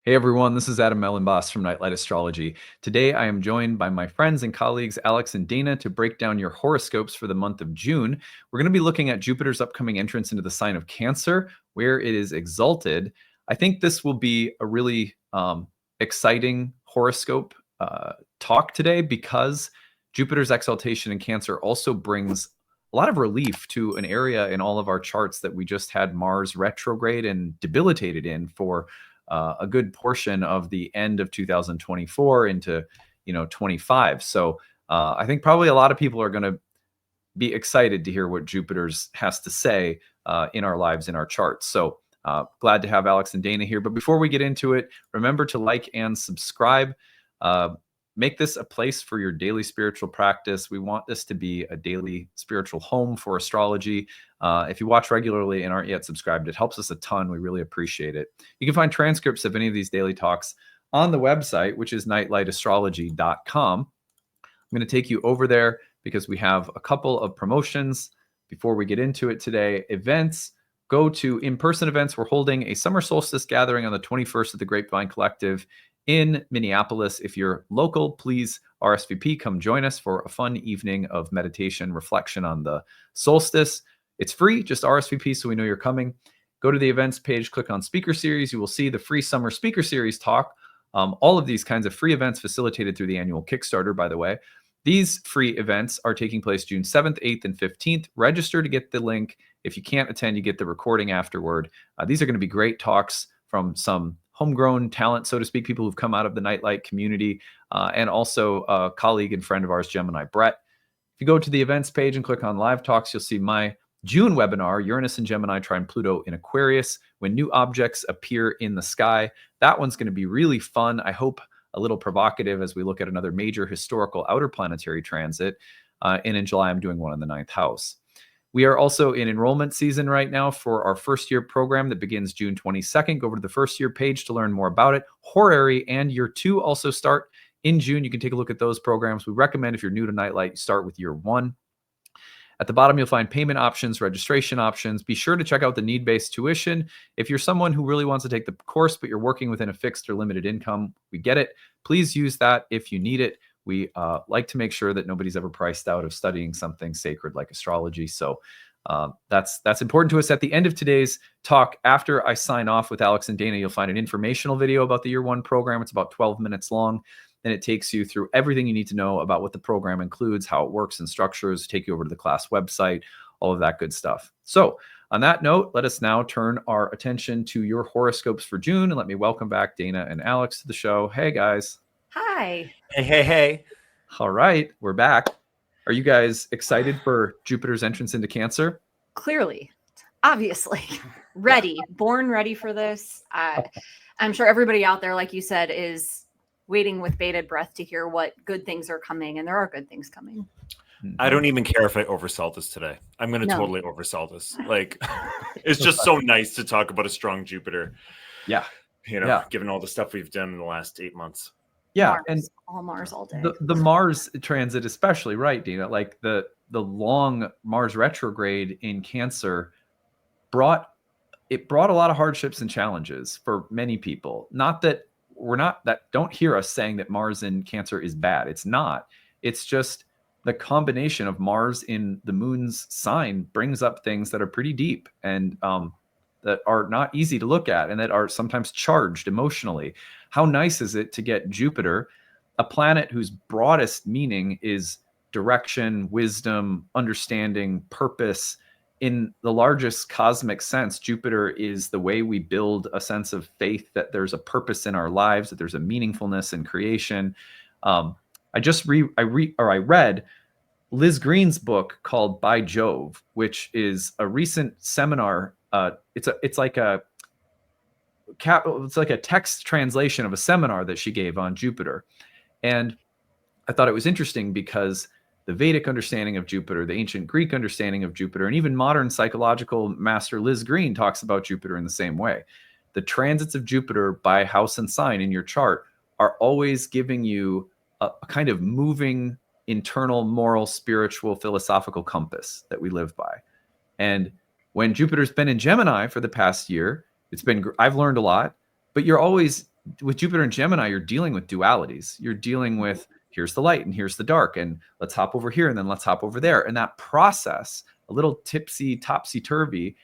Hey everyone, this is Elenbaas from Nightlight Astrology. Today I am joined by my friends and colleagues Alex and Dana to break down your horoscopes for the month of June. We're going to be looking at Jupiter's upcoming entrance into the sign of Cancer, where it is exalted. I think this will be a really exciting horoscope talk today because Jupiter's exaltation in Cancer also brings a lot of relief to an area in all of our charts that we just had Mars retrograde and debilitated in for a good portion of the end of 2024 into 25. So I think probably a lot of people are going to be excited to hear what Jupiter's has to say in our lives, in our charts. So glad to have Alex and Dana here. But before we get into it, remember to like and subscribe. Make this a place for your daily spiritual practice. We want this to be a daily spiritual home for astrology. If you watch regularly and aren't yet subscribed, it helps us a ton. We really appreciate it. You can find transcripts of any of these daily talks on the website, which is nightlightastrology.com. I'm going to take you over there because we have a couple of promotions before we get into it today. Events. Go to in-person events. We're holding a summer solstice gathering on the 21st at the Grapevine Collective in Minneapolis. If you're local, please RSVP, come join us for a fun evening of meditation, reflection on the solstice. It's free, just RSVP so we know you're coming. Go to the events page, click on speaker series. You will see the free summer speaker series talk. All of these kinds of free events facilitated through the annual Kickstarter, by the way. These free events are taking place June 7th, 8th, and 15th. Register to get the link. If you can't attend, you get the recording afterward. These are going to be great talks from some homegrown talent, so to speak, people who've come out of the Nightlight community, and also a colleague and friend of ours, Gemini Brett. If you go to the events page and click on live talks, you'll see my June webinar, Uranus and Gemini trine Pluto in Aquarius, when new objects appear in the sky. That one's going to be really fun. I hope a little provocative as we look at another major historical outer planetary transit. And in July, I'm doing one in the 9th house. We are also in enrollment season right now for our first year program that begins June 22nd. Go over to the first year page to learn more about it. Horary and year 2 also start in June. You can take a look at those programs. We recommend if you're new to Nightlight, you start with year 1. At the bottom, you'll find payment options, registration options. Be sure to check out the need-based tuition. If you're someone who really wants to take the course, but you're working within a fixed or limited income, we get it. Please use that if you need it. We like to make sure that nobody's ever priced out of studying something sacred like astrology. So that's important to us. At the end of today's talk, after I sign off with Alex and Dana, you'll find an informational video about the year 1 program. It's about 12 minutes long. And it takes you through everything you need to know about what the program includes, how it works and structures, take you over to the class website, all of that good stuff. So on that note, let us now turn our attention to your horoscopes for June. And let me welcome back Dana and Alex to the show. Hey, guys. Hi. Hey. All right, we're back. Are you guys excited for Jupiter's entrance into Cancer? Clearly, obviously, ready, born ready for this. I'm sure everybody out there, like you said, is waiting with bated breath to hear what good things are coming, and there are good things coming. I don't even care if I oversell this today. I'm going to totally oversell this. Like, it's just so nice to talk about a strong Jupiter. Yeah. Given all the stuff we've done in the last 8 months. Yeah, Mars, and all Mars all day. The Mars transit, especially, right, Dina? Like the long Mars retrograde in Cancer brought a lot of hardships and challenges for many people. Not that don't hear us saying that Mars in Cancer is bad. It's not. It's just the combination of Mars in the Moon's sign brings up things that are pretty deep and that are not easy to look at and that are sometimes charged emotionally. How nice is it to get Jupiter, a planet whose broadest meaning is direction, wisdom, understanding, purpose. In the largest cosmic sense, Jupiter is the way we build a sense of faith that there's a purpose in our lives, that there's a meaningfulness in creation. I read Liz Green's book called By Jove, which is a recent seminar. It's like a text translation of a seminar that she gave on Jupiter. And I thought it was interesting because the Vedic understanding of Jupiter, the ancient Greek understanding of Jupiter, and even modern psychological master Liz Green talks about Jupiter in the same way. The transits of Jupiter by house and sign in your chart are always giving you a kind of moving internal moral, spiritual, philosophical compass that we live by. And when Jupiter's been in Gemini for the past year, I've learned a lot, but you're always with Jupiter and Gemini, you're dealing with dualities. You're dealing with here's the light and here's the dark, and let's hop over here and then let's hop over there. And that process, a little tipsy, topsy-turvy,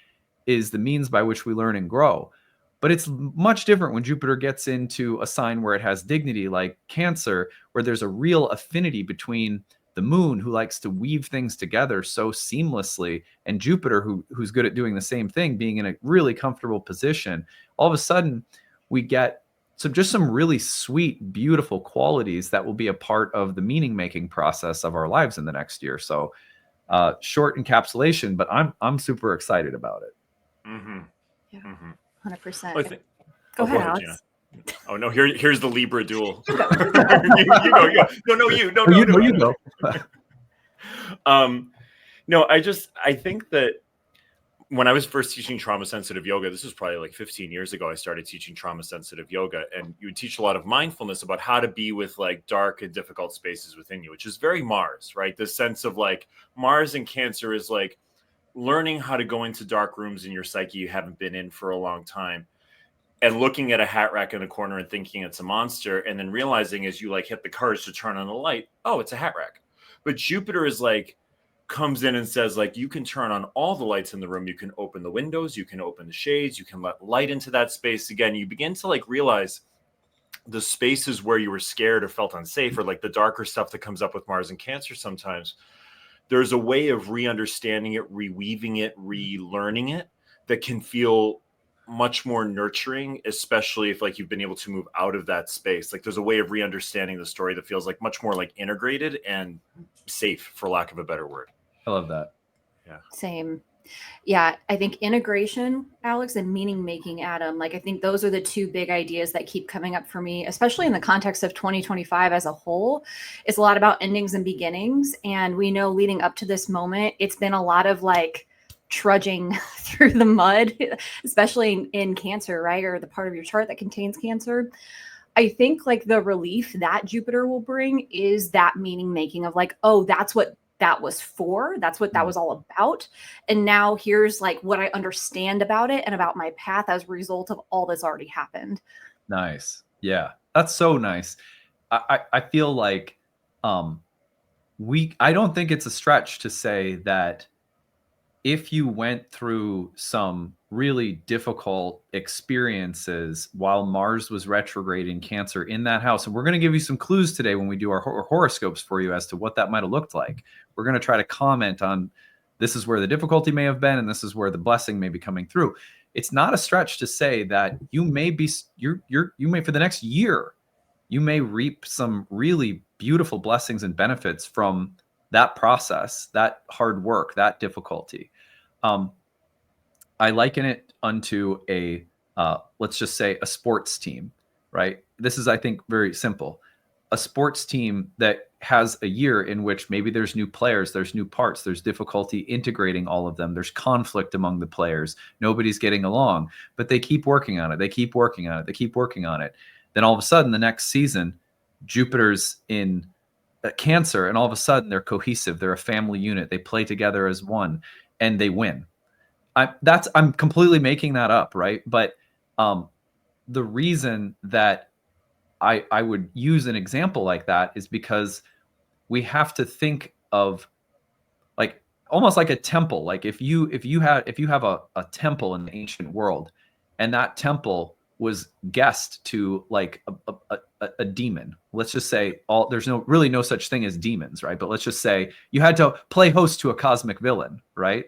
is the means by which we learn and grow. But it's much different when Jupiter gets into a sign where it has dignity, like Cancer, where there's a real affinity between the moon, who likes to weave things together so seamlessly, and Jupiter, who's good at doing the same thing, being in a really comfortable position. All of a sudden, we get some really sweet, beautiful qualities that will be a part of the meaning-making process of our lives in the next year. So short encapsulation, but I'm super excited about it. Mm-hmm. Yeah. Mm-hmm. 100%. Go ahead, ahead, Alex. Gina. Oh no, here's the Libra duel. you go. You go. No, I think that when I was first teaching trauma sensitive yoga, this was probably like 15 years ago, I started teaching trauma sensitive yoga, and you would teach a lot of mindfulness about how to be with like dark and difficult spaces within you, which is very Mars, right? The sense of like Mars and Cancer is like learning how to go into dark rooms in your psyche you haven't been in for a long time, and looking at a hat rack in the corner and thinking it's a monster, and then realizing as you like hit the courage to turn on the light, oh, it's a hat rack. But Jupiter is like, comes in and says like, you can turn on all the lights in the room. You can open the windows, you can open the shades, you can let light into that space again. You begin to like realize the spaces where you were scared or felt unsafe, or like the darker stuff that comes up with Mars and Cancer sometimes. There's a way of re-understanding it, reweaving it, relearning it that can feel much more nurturing, especially if like you've been able to move out of that space. Like there's a way of re-understanding the story that feels like much more like integrated and safe, for lack of a better word. I love that. Yeah. Same. Yeah, I think integration, Alex, and meaning making, Adam. Like, I think those are the two big ideas that keep coming up for me, especially in the context of 2025 as a whole. It's a lot about endings and beginnings. And we know leading up to this moment, it's been a lot of like trudging through the mud, especially in Cancer, right? Or the part of your chart that contains Cancer. I think like the relief that Jupiter will bring is that meaning making of like, oh, that's what that was for. That's what that was all about. And now here's like what I understand about it and about my path as a result of all that's already happened. Nice. Yeah, that's so nice. I feel like I don't think it's a stretch to say that if you went through some really difficult experiences while Mars was retrograde in Cancer in that house, and we're going to give you some clues today when we do our horoscopes for you as to what that might have looked like. We're going to try to comment on this is where the difficulty may have been, and this is where the blessing may be coming through. It's not a stretch to say that you may be, you may for the next year, you may reap some really beautiful blessings and benefits from that process, that hard work, that difficulty. I liken it unto a, let's just say a sports team, right? This is, I think, very simple. A sports team that has a year in which maybe there's new players, there's new parts, there's difficulty integrating all of them. There's conflict among the players. Nobody's getting along, but they keep working on it. They keep working on it. They keep working on it. Then all of a sudden, the next season, Jupiter's in Cancer, and all of a sudden they're cohesive. They're a family unit. They play together as one, and they win. I'm completely making that up, right? But the reason that I would use an example like that is because we have to think of like almost like a temple. Like if you have a temple in the ancient world, and that temple was guest to like a demon. Let's just say there's no such thing as demons, right? But let's just say you had to play host to a cosmic villain, right?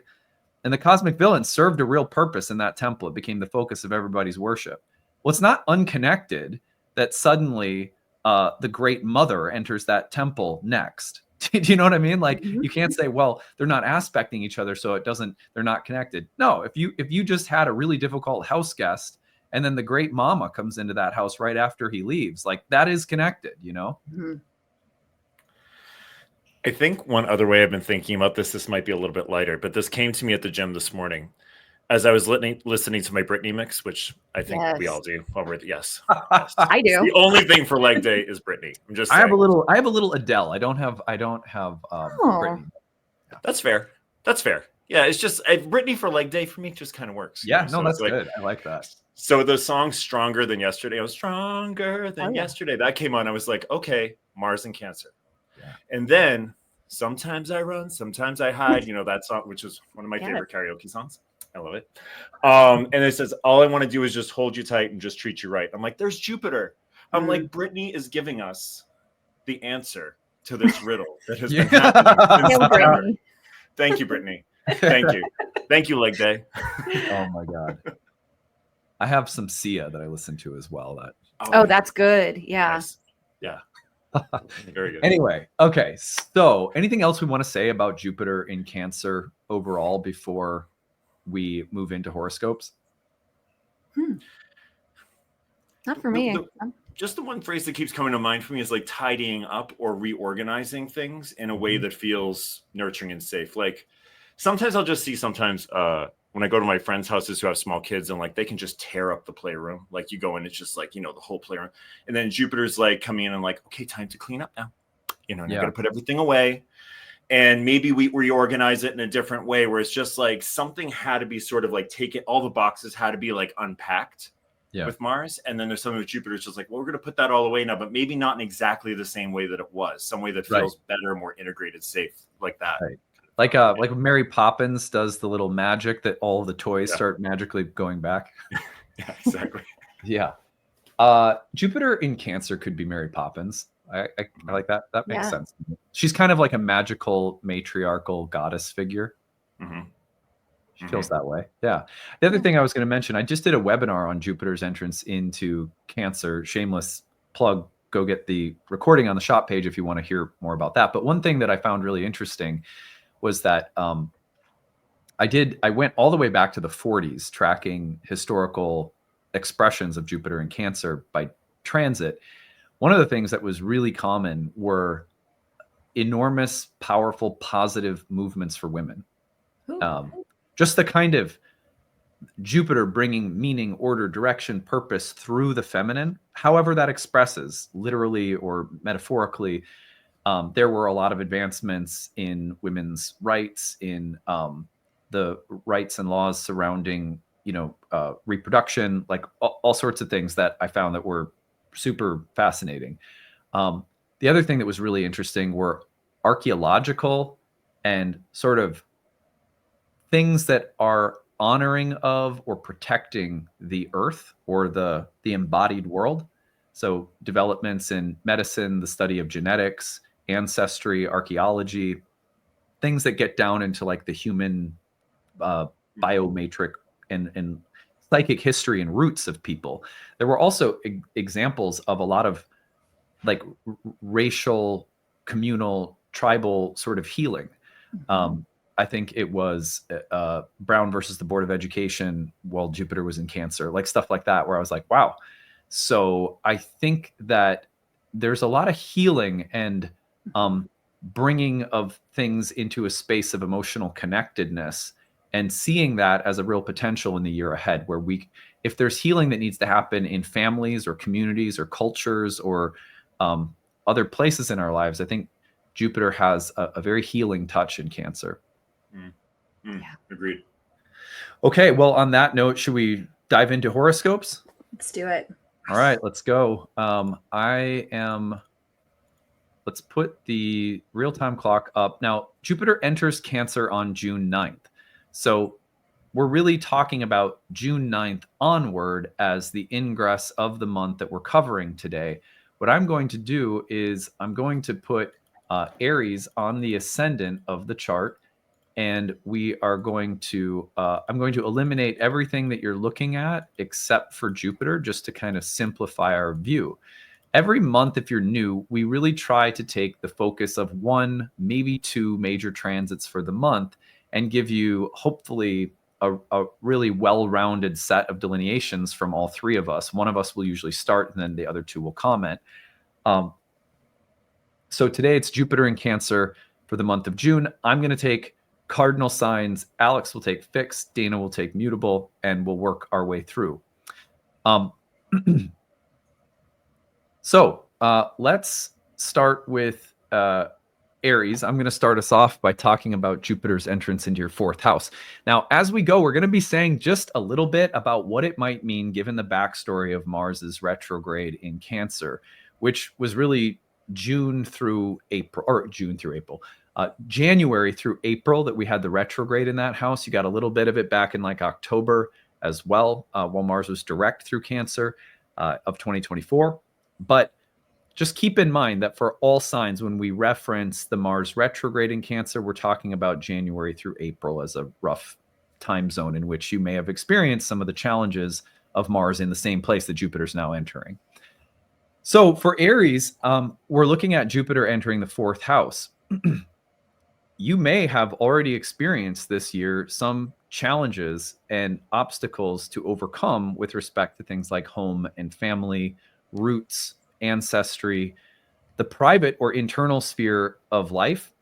And the cosmic villain served a real purpose in that temple. It became the focus of everybody's worship. Well, it's not unconnected that suddenly the Great Mother enters that temple next. Do you know what I mean? Like you can't say, well, they're not aspecting each other, so they're not connected. No, if you just had a really difficult house guest, and then the Great Mama comes into that house right after he leaves, like that is connected, you know? Mm-hmm. I think one other way I've been thinking about this might be a little bit lighter, but this came to me at the gym this morning as I was listening to my Britney mix, which I think we all do. Yes. I do. The only thing for leg day is Britney. I'm just saying. I have a little Adele. I don't have Britney. That's fair. Yeah, it's just Britney for leg day for me just kind of works. Yeah, so no, that's like, good. I like that. So the song Stronger Than Yesterday, I was stronger than yeah. yesterday. That came on. I was like, okay, Mars and Cancer. Yeah. And then sometimes I run, sometimes I hide, that song, which is one of my favorite karaoke songs. I love it. And it says, all I want to do is just hold you tight and just treat you right. I'm like, there's Jupiter. I'm like, Brittany is giving us the answer to this riddle that has been happening. Yo, Brittany. Thank you, Brittany. Thank you. Thank you, Leg Day. Oh my God. I have some Sia that I listen to as well. Oh, that's good. Yeah. Nice. Yeah. Very good. Anyway, okay. So anything else we want to say about Jupiter in Cancer overall before we move into horoscopes? Not for me. Just the one phrase that keeps coming to mind for me is like tidying up or reorganizing things in a way that feels nurturing and safe. Like sometimes I'll just see when I go to my friends' houses who have small kids and like they can just tear up the playroom. Like you go in, it's just like, the whole playroom. And then Jupiter's like coming in and like, okay, time to clean up now. And you got to put everything away. And maybe we reorganize it in a different way where it's just like something had to be sort of like all the boxes had to be like unpacked with Mars. And then there's something with Jupiter. It's just like, well, we're going to put that all away now, but maybe not in exactly the same way that it was. Some way that feels better, more integrated, safe, like that. Right. Like when Mary Poppins does the little magic that all the toys start magically going back. Yeah, exactly. Yeah. Jupiter in Cancer could be Mary Poppins. I like that. That makes sense. She's kind of like a magical matriarchal goddess figure. She feels that way. Yeah. The other thing I was going to mention, I just did a webinar on Jupiter's entrance into Cancer. Shameless plug. Go get the recording on the shop page if you want to hear more about that. But one thing that I found really interesting was that I went all the way back to the 40s tracking historical expressions of Jupiter in Cancer by transit. One of the things that was really common were enormous, powerful, positive movements for women. Just the kind of Jupiter bringing meaning, order, direction, purpose through the feminine, however that expresses, literally or metaphorically. There were a lot of advancements in women's rights, in the rights and laws surrounding, reproduction, like all sorts of things that I found that were super fascinating. The other thing that was really interesting were archaeological and sort of things that are honoring of or protecting the earth or the embodied world. So developments in medicine, the study of genetics, ancestry, archaeology, things that get down into like the human biomatrix and psychic history and roots of people. There were also examples of a lot of like racial, communal, tribal sort of healing. I think it was Brown versus the Board of Education while Jupiter was in Cancer, like stuff like that, where I was like, wow. So I think that there's a lot of healing and bringing of things into a space of emotional connectedness and seeing that as a real potential in the year ahead, where if there's healing that needs to happen in families or communities or cultures or other places in our lives, I think Jupiter has a very healing touch in Cancer. Agreed. Okay, well, on that note, should we dive into horoscopes? Let's do it. All right, let's go. Let's put the real-time clock up. Now, Jupiter enters Cancer on June 9th. So we're really talking about June 9th onward as the ingress of the month that we're covering today. What I'm going to do is I'm going to put Aries on the ascendant of the chart, and we are going to, I'm going to eliminate everything that you're looking at except for Jupiter, just to kind of simplify our view. Every month, if you're new, we really try to take the focus of one, maybe two major transits for the month and give you hopefully a really well-rounded set of delineations from all three of us. One of us will usually start and then the other two will comment. So today it's Jupiter in Cancer for the month of June. I'm going to take cardinal signs. Alex will take fixed. Dana will take mutable, and we'll work our way through. So let's start with Aries, I'm going to start us off by talking about Jupiter's entrance into your fourth house. Now, as we go, we're going to be saying just a little bit about what it might mean given the backstory of Mars's retrograde in Cancer, which was really January through April that we had the retrograde in that house. You got a little bit of it back in like October as well, while Mars was direct through Cancer of 2024. But just keep in mind that for all signs, when we reference the Mars retrograde in Cancer, we're talking about January through April as a rough time zone in which you may have experienced some of the challenges of Mars in the same place that Jupiter's now entering. So for Aries, we're looking at Jupiter entering the fourth house. You may have already experienced this year some challenges and obstacles to overcome with respect to things like home and family, roots, ancestry, the private or internal sphere of life,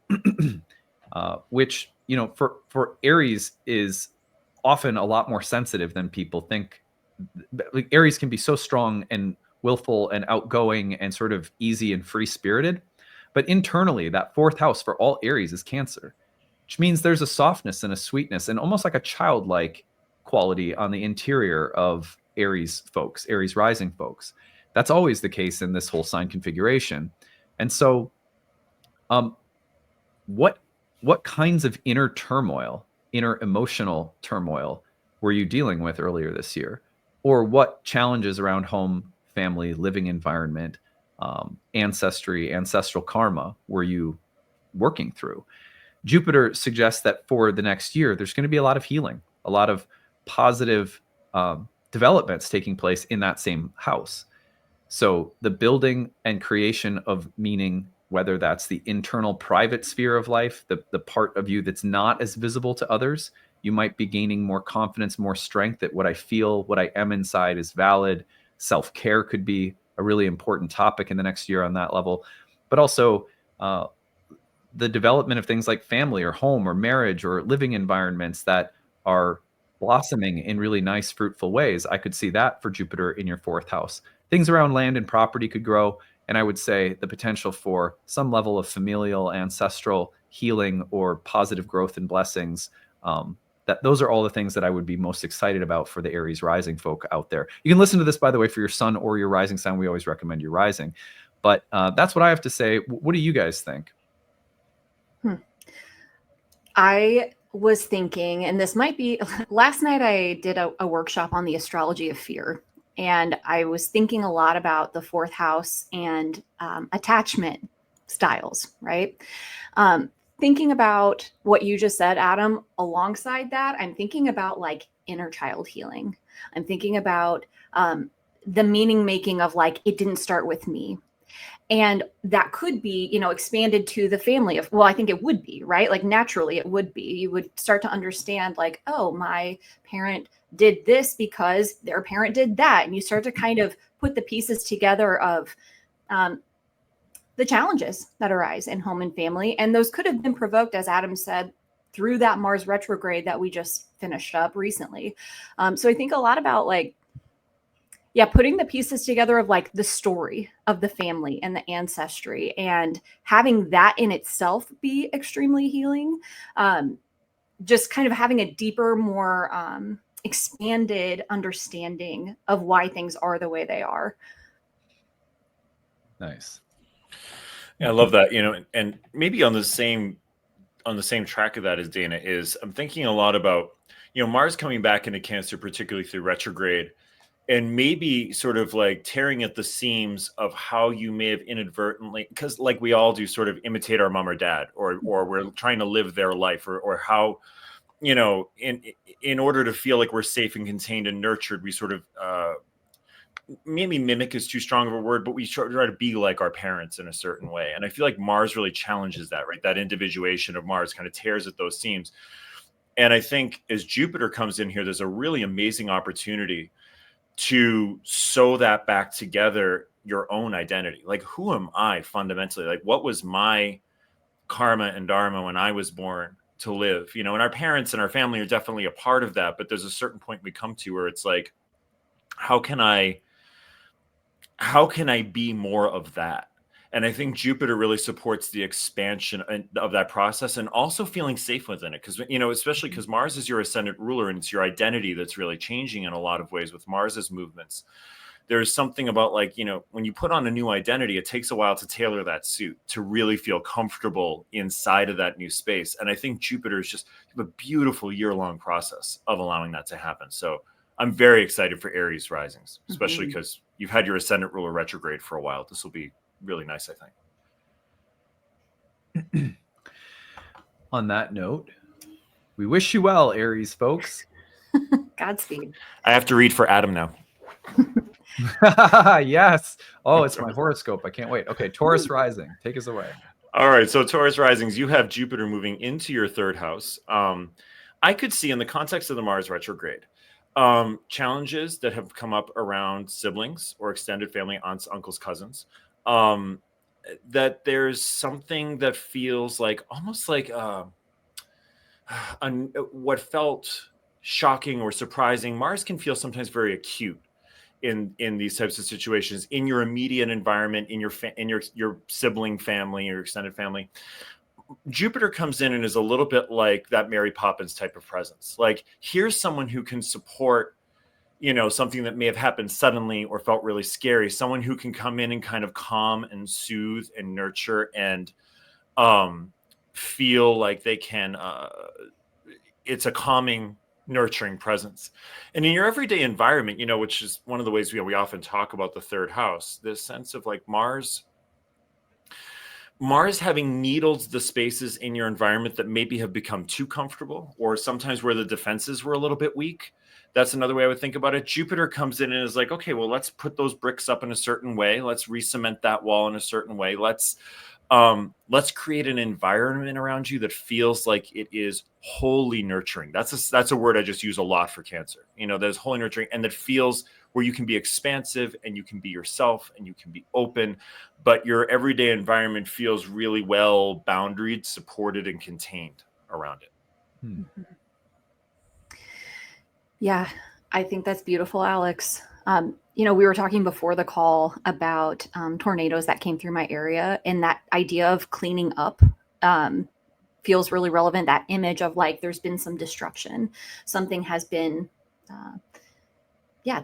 which, you know, for Aries is often a lot more sensitive than people think. Like Aries can be so strong and willful and outgoing and sort of easy and free spirited. But internally, that fourth house for all Aries is Cancer, which means there's a softness and a sweetness and almost like a childlike quality on the interior of Aries folks, Aries rising folks. That's always the case in this whole sign configuration. And so what kinds of inner turmoil, inner emotional turmoil were you dealing with earlier this year? Or what challenges around home, family, living environment, ancestry, ancestral karma were you working through? Jupiter suggests that for the next year, there's going to be a lot of healing, a lot of positive developments taking place in that same house. So the building and creation of meaning, whether that's the internal private sphere of life, the part of you that's not as visible to others, you might be gaining more confidence, more strength that what I feel, what I am inside is valid. Self-care could be a really important topic in the next year on that level. But also the development of things like family or home or marriage or living environments that are blossoming in really nice, fruitful ways. I could see that for Jupiter in your fourth house. Things around land and property could grow. And I would say the potential for some level of familial, ancestral healing or positive growth and blessings. That those are all the things that I would be most excited about for the Aries rising folk out there. You can listen to this, by the way, for your sun or your rising sign. We always recommend your rising. But that's what I have to say. What do you guys think? I was thinking, and this might be, last night I did a workshop on the astrology of fear. And I was thinking a lot about the fourth house and attachment styles, right? Thinking about what you just said, Adam, alongside that, I'm thinking about like inner child healing. I'm thinking about the meaning making of like, it didn't start with me. And that could be, you know, expanded to the family of, well, I think it would be, right? Like naturally it would be. You would start to understand like, oh, my parent did this because their parent did that. And you start to kind of put the pieces together of the challenges that arise in home and family. And those could have been provoked, as Adam said, through that Mars retrograde that we just finished up recently. So I think a lot about like, yeah, putting the pieces together of like the story of the family and the ancestry and having that in itself be extremely healing. Just kind of having a deeper, more expanded understanding of why things are the way they are. Nice. Yeah, I love that. You know, and maybe on the same track of that as Dana is, I'm thinking a lot about, you know, Mars coming back into Cancer, particularly through retrograde, and maybe sort of like tearing at the seams of how you may have inadvertently, because like we all do, sort of imitate our mom or dad, or we're trying to live their life, or how, you know, in order to feel like we're safe and contained and nurtured, we sort of maybe mimic is too strong of a word, but we try to be like our parents in a certain way. And I feel like Mars really challenges that, right? That individuation of Mars kind of tears at those seams. And I think as Jupiter comes in here, there's a really amazing opportunity to sew that back together, your own identity. Like, who am I fundamentally? Like, what was my karma and dharma when I was born to live? You know, and our parents and our family are definitely a part of that, but there's a certain point we come to where it's like, how can I be more of that? And I think Jupiter really supports the expansion of that process and also feeling safe within it. Because, especially because Mars is your ascendant ruler and it's your identity that's really changing in a lot of ways with Mars's movements. There's something about when you put on a new identity, it takes a while to tailor that suit to really feel comfortable inside of that new space. And I think Jupiter is just a beautiful year-long process of allowing that to happen. So I'm very excited for Aries risings, especially because you've had your ascendant ruler retrograde for a while. This will be really nice, I think. On that note, we wish you well, Aries folks. Godspeed. I have to read for Adam now. Yes. Oh, it's my horoscope. I can't wait. Okay, Taurus rising. Take us away. All right. So Taurus risings, you have Jupiter moving into your third house. I could see in the context of the Mars retrograde, challenges that have come up around siblings or extended family, aunts, uncles, cousins. That there's something that feels like almost like what felt shocking or surprising. Mars can feel sometimes very acute in these types of situations in your immediate environment, in your sibling family, your extended family. Jupiter comes in and is a little bit like that Mary Poppins type of presence. Like, here's someone who can support something that may have happened suddenly or felt really scary, someone who can come in and kind of calm and soothe and nurture and feel like they can, it's a calming, nurturing presence. And in your everyday environment, which is one of the ways we often talk about the third house, this sense of like Mars having needled the spaces in your environment that maybe have become too comfortable, or sometimes where the defenses were a little bit weak. That's another way I would think about it. Jupiter comes in and is like, okay, well, let's put those bricks up in a certain way. Let's re-cement that wall in a certain way. Let's create an environment around you that feels like it is wholly nurturing. That's a word I just use a lot for Cancer. That is wholly nurturing, and that feels where you can be expansive and you can be yourself and you can be open, but your everyday environment feels really well boundaried, supported, and contained around it. Yeah, I think that's beautiful, Alex. We were talking before the call about tornadoes that came through my area, and that idea of cleaning up feels really relevant. That image of like there's been some destruction, something has been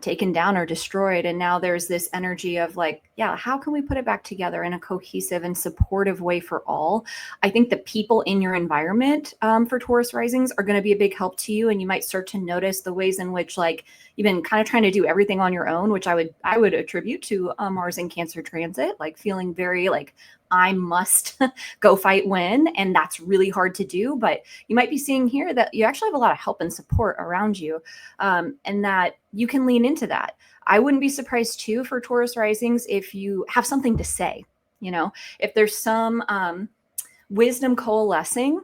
taken down or destroyed, and now there's this energy of like, how can we put it back together in a cohesive and supportive way for all? I think the people in your environment for Taurus risings are going to be a big help to you, and you might start to notice the ways in which like you've been kind of trying to do everything on your own, which I would attribute to Mars and Cancer transit, like feeling very like I must go fight win, and that's really hard to do. But you might be seeing here that you actually have a lot of help and support around you, and that you can lean into that. I wouldn't be surprised too for Taurus risings if you have something to say, if there's some wisdom coalescing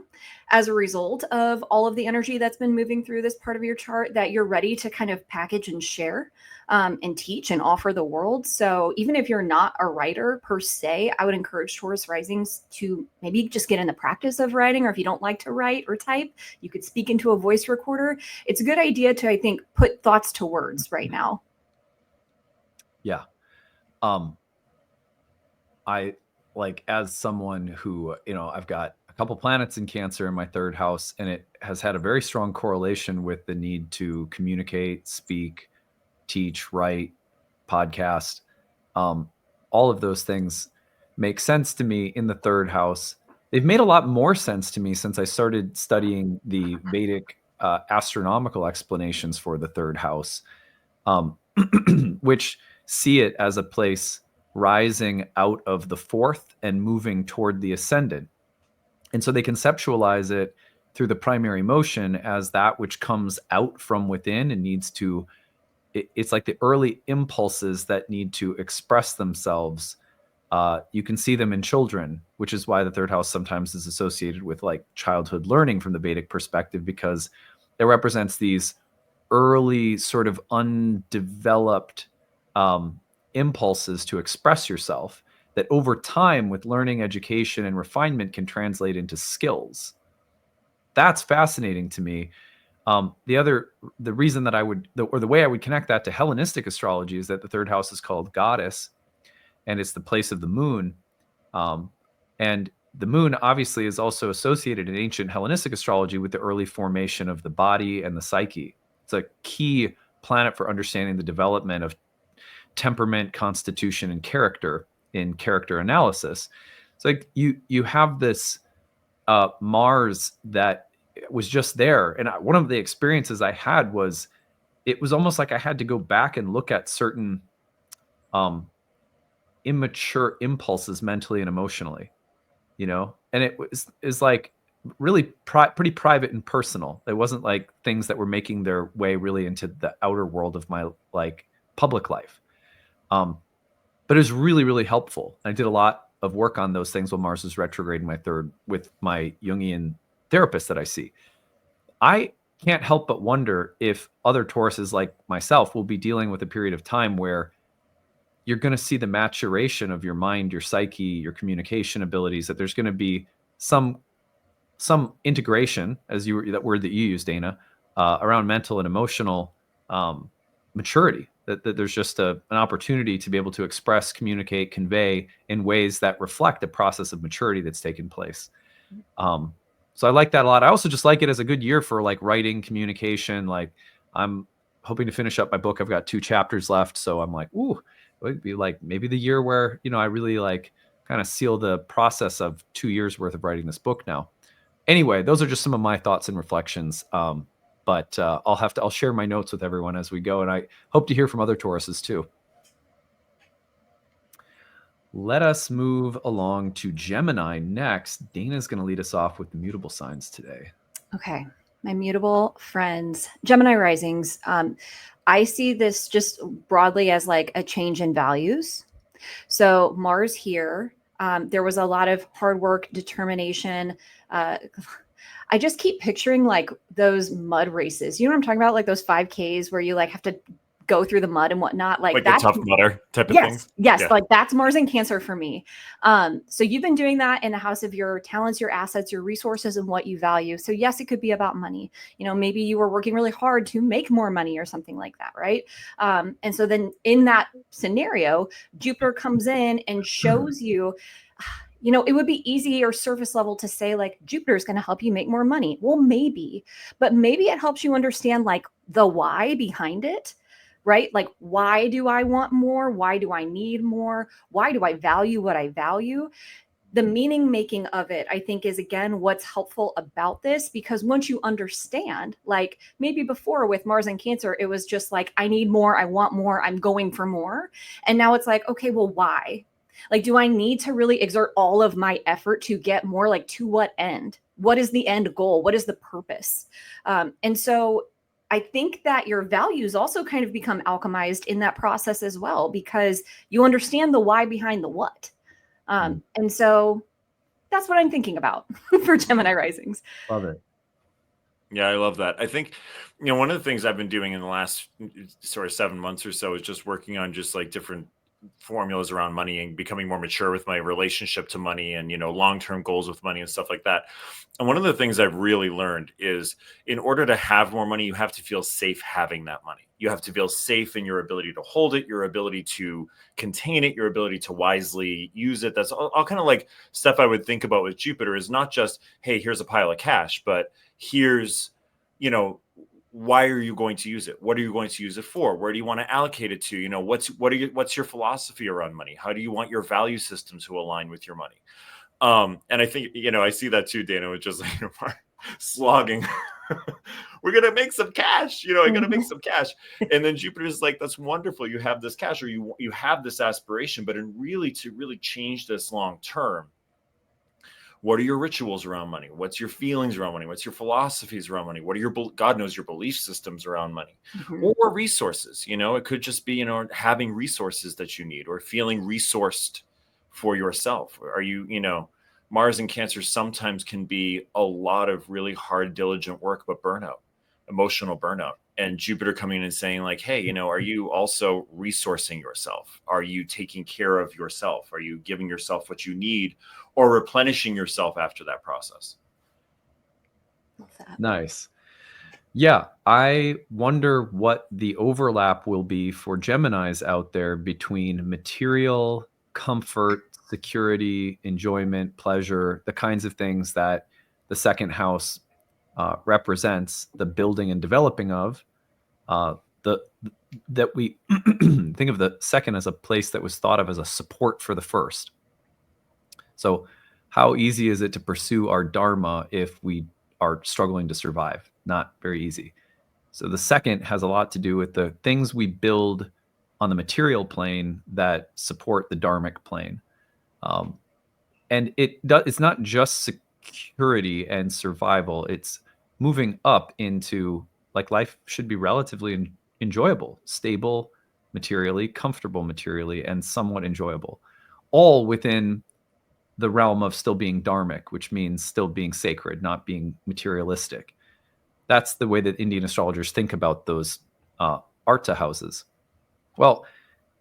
as a result of all of the energy that's been moving through this part of your chart that you're ready to kind of package and share and teach and offer the world. So even if you're not a writer per se, I would encourage Taurus risings to maybe just get in the practice of writing, or if you don't like to write or type, you could speak into a voice recorder. It's a good idea to, I think, put thoughts to words right now. Yeah. I like, as someone who, I've got a couple planets in Cancer in my third house, and it has had a very strong correlation with the need to communicate, speak, teach, write, podcast. All of those things make sense to me in the third house. They've made a lot more sense to me since I started studying the Vedic astronomical explanations for the third house, which see it as a place rising out of the fourth and moving toward the ascendant. And so they conceptualize it through the primary motion as that which comes out from within and needs to, it's like the early impulses that need to express themselves. You can see them in children, which is why the third house sometimes is associated with like childhood learning from the Vedic perspective, because it represents these early sort of undeveloped impulses to express yourself that over time with learning, education, and refinement can translate into skills. That's fascinating to me. The reason that the way I would connect that to Hellenistic astrology is that the third house is called goddess, and it's the place of the moon. And the moon obviously is also associated in ancient Hellenistic astrology with the early formation of the body and the psyche. It's a key planet for understanding the development of temperament, constitution, and character in character analysis. It's like you have this Mars that was just there. And one of the experiences I had was, it was almost like I had to go back and look at certain immature impulses mentally and emotionally, and it is like really pretty private and personal. It wasn't like things that were making their way really into the outer world of my like public life. But it was really, really helpful. I did a lot of work on those things while Mars was retrograde in my third with my Jungian therapist that I see. I can't help but wonder if other Tauruses like myself will be dealing with a period of time where you're going to see the maturation of your mind, your psyche, your communication abilities, that there's going to be some integration, as that word that you used, Dana, around mental and emotional maturity, that there's just an opportunity to be able to express, communicate, convey in ways that reflect a process of maturity that's taken place. So I like that a lot. I also just like it as a good year for like writing, communication. Like I'm hoping to finish up my book. I've got 2 chapters left. So I'm like, ooh, it would be like maybe the year where, I really like kind of seal the process of 2 years worth of writing this book now. Anyway, those are just some of my thoughts and reflections. But I'll share my notes with everyone as we go. And I hope to hear from other Tauruses too. Let us move along to Gemini next. Dana's going to lead us off with the mutable signs today. Okay. My mutable friends, Gemini risings. I see this just broadly as like a change in values. So Mars here, there was a lot of hard work, determination. I just keep picturing like those mud races. You know what I'm talking about? Like those 5Ks where you like have to go through the mud and whatnot. Like the Tough Mudder type of thing. Yes. Yeah. Like that's Mars and Cancer for me. So you've been doing that in the house of your talents, your assets, your resources, and what you value. So yes, it could be about money. Maybe you were working really hard to make more money or something like that, right? And so then in that scenario, Jupiter comes in and shows you, it would be easy or surface level to say like Jupiter is going to help you make more money. Well, maybe, but maybe it helps you understand like the why behind it. Right? Like, why do I want more? Why do I need more? Why do I value what I value? The meaning making of it, I think, is again, what's helpful about this, because once you understand, like maybe before with Mars and Cancer, it was just like, I need more. I want more. I'm going for more. And now it's like, okay, well, why? Like, do I need to really exert all of my effort to get more? Like, to what end? What is the end goal? What is the purpose? And so I think that your values also kind of become alchemized in that process as well, because you understand the why behind the what. And so that's what I'm thinking about for Gemini risings. Love it. Yeah, I love that. I think, one of the things I've been doing in the last sort of 7 months or so is just working on just like different formulas around money and becoming more mature with my relationship to money and, long-term goals with money and stuff like that. And one of the things I've really learned is in order to have more money, you have to feel safe having that money. You have to feel safe in your ability to hold it, your ability to contain it, your ability to wisely use it. That's all kind of like stuff I would think about with Jupiter, is not just, hey, here's a pile of cash, but here's, why are you going to use it? What are you going to use it for? Where do you want to allocate it to? What's your philosophy around money? How do you want your value system to align with your money? And I think, I see that too, Dana, which is like, slogging. We're going to make some cash, I'm going to make some cash. And then Jupiter's like, that's wonderful. You have this cash, or you have this aspiration, but to really change this long term, what are your rituals around money? What's your feelings around money? What's your philosophies around money? What are your, God knows, your belief systems around money? Or resources? It could just be, having resources that you need, or feeling resourced for yourself. Are you, Mars and Cancer sometimes can be a lot of really hard, diligent work, but burnout, emotional burnout. And Jupiter coming in and saying like, hey, are you also resourcing yourself? Are you taking care of yourself? Are you giving yourself what you need, or replenishing yourself after that process? Nice. Yeah, I wonder what the overlap will be for Geminis out there between material, comfort, security, enjoyment, pleasure, the kinds of things that the second house represents the building and developing of. That we think of the second as a place that was thought of as a support for the first. So how easy is it to pursue our dharma if we are struggling to survive? Not very easy. So the second has a lot to do with the things we build on the material plane that support the dharmic plane. And it's not just security and survival. It's moving up into, like, life should be relatively enjoyable, stable materially, comfortable materially, and somewhat enjoyable, all within the realm of still being dharmic, which means still being sacred, not being materialistic. That's the way that Indian astrologers think about those Arta houses. Well,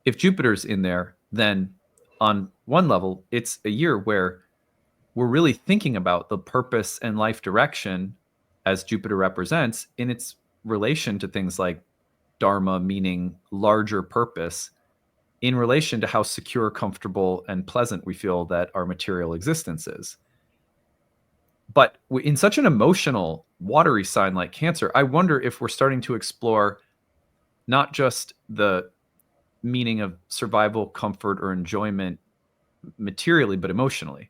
if Jupiter's in there, then on one level, it's a year where we're really thinking about the purpose and life direction as Jupiter represents in its relation to things like dharma, meaning larger purpose, in relation to how secure, comfortable, and pleasant we feel that our material existence is. But in such an emotional, watery sign like Cancer, I wonder if we're starting to explore not just the meaning of survival, comfort, or enjoyment materially, but emotionally.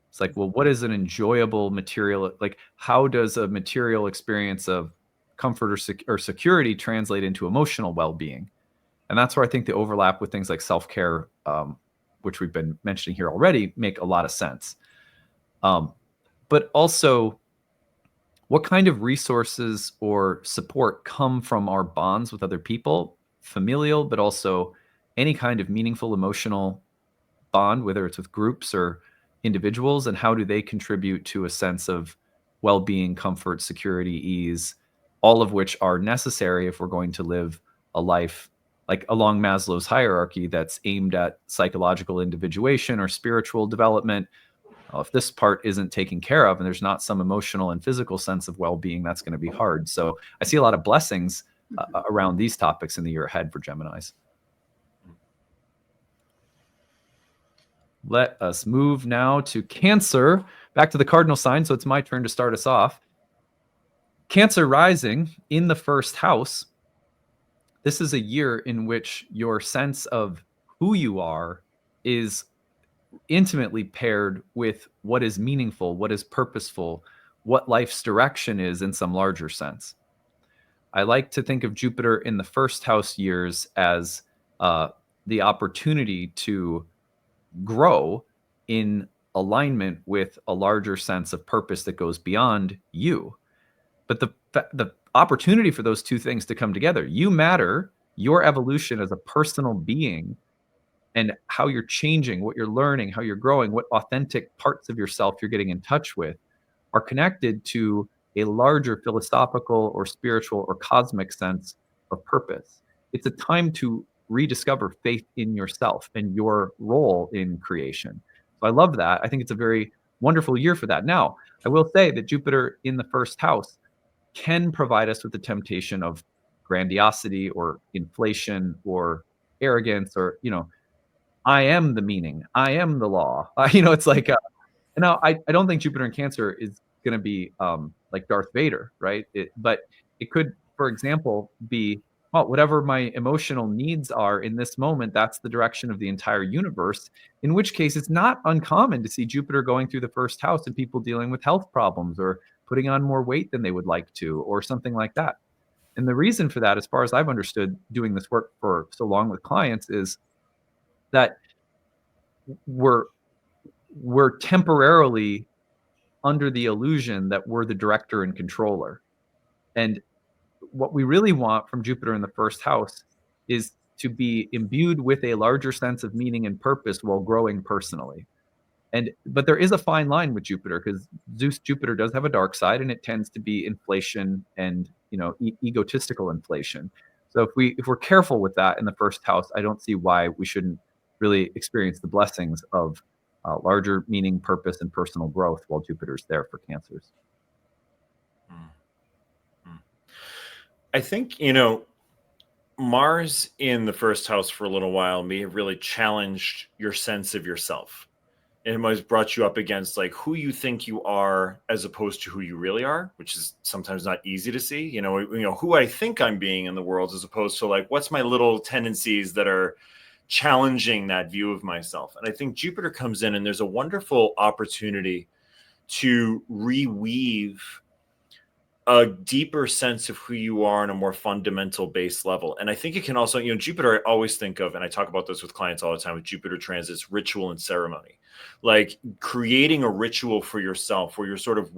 It's like, well, what is an enjoyable material? Like, how does a material experience of comfort or security translate into emotional well-being? And that's where I think the overlap with things like self-care, which we've been mentioning here already, make a lot of sense. But also, what kind of resources or support come from our bonds with other people, familial, but also any kind of meaningful emotional bond, whether it's with groups or individuals, and how do they contribute to a sense of well-being, comfort, security, ease, all of which are necessary if we're going to live a life like along Maslow's hierarchy that's aimed at psychological individuation or spiritual development. If this part isn't taken care of and there's not some emotional and physical sense of well-being, that's going to be hard. So I see a lot of blessings around these topics in the year ahead for Geminis. Let us move now to Cancer, back to the cardinal sign. So it's my turn to start us off. Cancer rising in the first house. This is a year in which your sense of who you are is intimately paired with what is meaningful, what is purposeful, what life's direction is in some larger sense. I like to think of Jupiter in the first house years as the opportunity to grow in alignment with a larger sense of purpose that goes beyond you. But the opportunity for those two things to come together, you matter, your evolution as a personal being, and how you're changing, what you're learning, how you're growing, what authentic parts of yourself you're getting in touch with, are connected to a larger philosophical or spiritual or cosmic sense of purpose. It's a time to rediscover faith in yourself and your role in creation. So I love that. I think it's a very wonderful year for that. Now, I will say that Jupiter in the first house can provide us with the temptation of grandiosity or inflation or arrogance or, I am the meaning, I am the law. It's like, now I don't think Jupiter in Cancer is going to be like Darth Vader, right? But it could, for example, be, well, whatever my emotional needs are in this moment, that's the direction of the entire universe, in which case it's not uncommon to see Jupiter going through the first house and people dealing with health problems or putting on more weight than they would like to or something like that. And the reason for that, as far as I've understood doing this work for so long with clients, is that we're temporarily under the illusion that we're the director and controller. And what we really want from Jupiter in the first house is to be imbued with a larger sense of meaning and purpose while growing personally. But there is a fine line with Jupiter, because Jupiter does have a dark side, and it tends to be inflation and egotistical inflation. So if we're careful with that in the first house, I don't see why we shouldn't really experience the blessings of larger meaning, purpose, and personal growth while Jupiter's there for Cancers. I think, Mars in the first house for a little while may have really challenged your sense of yourself. it always brought you up against like who you think you are as opposed to who you really are, which is sometimes not easy to see. Who I think I'm being in the world as opposed to like what's my little tendencies that are challenging that view of myself. And I think Jupiter comes in and there's a wonderful opportunity to reweave a deeper sense of who you are on a more fundamental base level. And I think it can also, Jupiter, I always think of, and I talk about this with clients all the time with Jupiter transits, ritual and ceremony, like creating a ritual for yourself where you're sort of,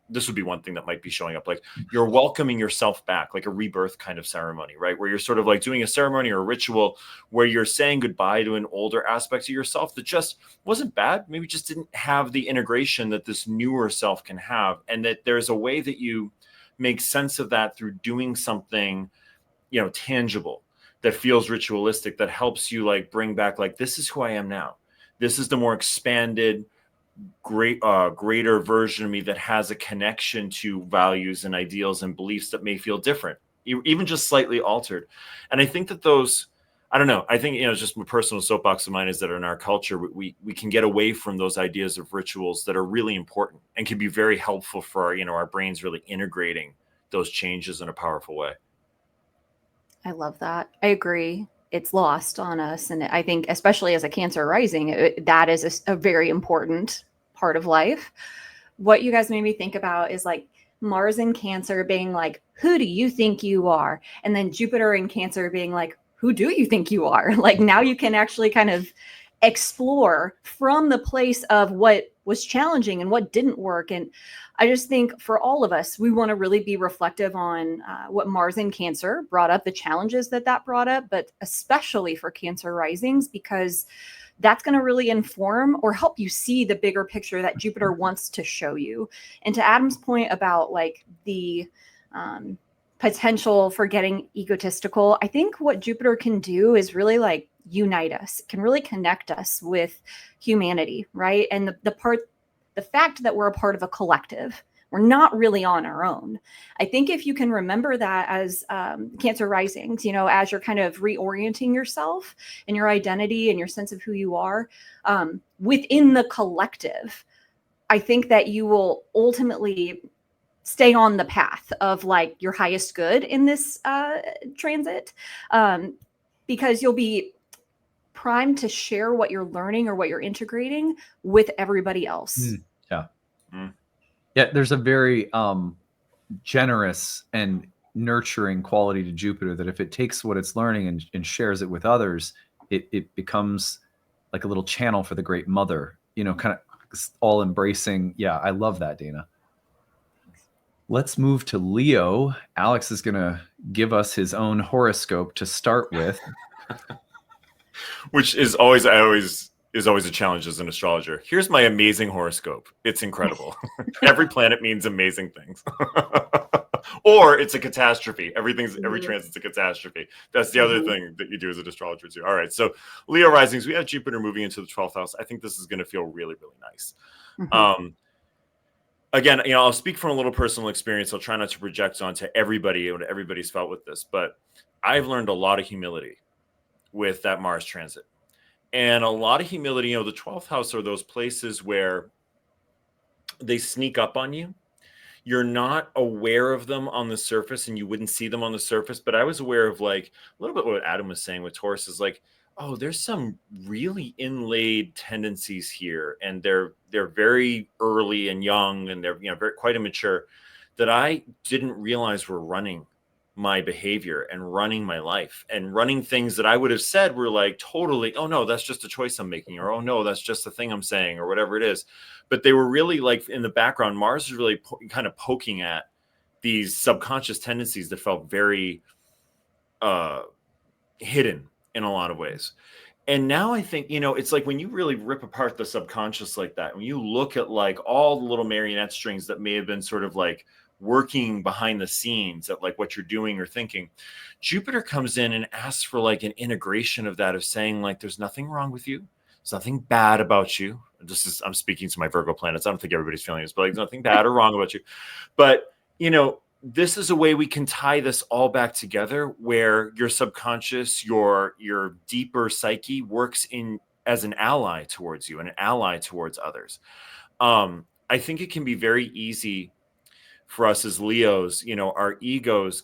this would be one thing that might be showing up, like you're welcoming yourself back, like a rebirth kind of ceremony, right? Where you're sort of like doing a ceremony or a ritual where you're saying goodbye to an older aspect of yourself that just wasn't bad, maybe just didn't have the integration that this newer self can have. And that there's a way that you make sense of that through doing something, tangible that feels ritualistic, that helps you like bring back, like, this is who I am now. This is the more expanded, greater version of me that has a connection to values and ideals and beliefs that may feel different, even just slightly altered. And I think that those, I don't know, I think, it's just my personal soapbox of mine is that in our culture, we can get away from those ideas of rituals that are really important and can be very helpful for our, our brains really integrating those changes in a powerful way. I love that. I agree. It's lost on us. And I think, especially as a Cancer rising, that is a very important part of life. What you guys made me think about is like Mars in Cancer being like, who do you think you are? And then Jupiter in Cancer being like, who do you think you are? Like now you can actually kind of explore from the place of what was challenging and what didn't work. And I just think for all of us, we want to really be reflective on what Mars in Cancer brought up, the challenges that brought up, but especially for Cancer risings, because that's going to really inform or help you see the bigger picture that Jupiter wants to show you. And to Adam's point about like the potential for getting egotistical, I think what Jupiter can do is really like unite us, can really connect us with humanity, right? And the fact that we're a part of a collective, we're not really on our own. I think if you can remember that as Cancer risings, as you're kind of reorienting yourself and your identity and your sense of who you are within the collective, I think that you will ultimately stay on the path of like your highest good in this transit, because you'll be primed to share what you're learning or what you're integrating with everybody else. Yeah, there's a very generous and nurturing quality to Jupiter that if it takes what it's learning and shares it with others, it becomes like a little channel for the great mother, kind of all embracing. Yeah, I love that, Dana. Let's move to Leo. Alex is going to give us his own horoscope to start with. Which is always a challenge as an astrologer. Here's my amazing horoscope. It's incredible. Every planet means amazing things. Or it's a catastrophe. Every transit's a catastrophe. That's the other thing that you do as an astrologer too. All right. So Leo risings, we have Jupiter moving into the 12th house. I think this is going to feel really, really nice. Again, I'll speak from a little personal experience. I'll try not to project onto everybody what everybody's felt with this, but I've learned a lot of humility with that Mars transit. And a lot of humility, the 12th house are those places where they sneak up on you. You're not aware of them on the surface and you wouldn't see them on the surface. But I was aware of like a little bit what Adam was saying with Taurus is like, oh, there's some really inlaid tendencies here. And they're very early and young and they're, very quite immature that I didn't realize were running my behavior and running my life and running things that I would have said were like totally, oh no, that's just a choice I'm making, or oh no, that's just the thing I'm saying, or whatever it is. But they were really like in the background, Mars is really kind of poking at these subconscious tendencies that felt very hidden in a lot of ways. And now I think, it's like when you really rip apart the subconscious like that, when you look at like all the little marionette strings that may have been sort of like working behind the scenes at like what you're doing or thinking, Jupiter comes in and asks for like an integration of that, of saying like, there's nothing wrong with you. There's nothing bad about you. I'm speaking to my Virgo planets. I don't think everybody's feeling this, but like, there's nothing bad or wrong about you. But, this is a way we can tie this all back together where your subconscious, your deeper psyche works in as an ally towards you and an ally towards others. I think it can be very easy for us as Leos, our egos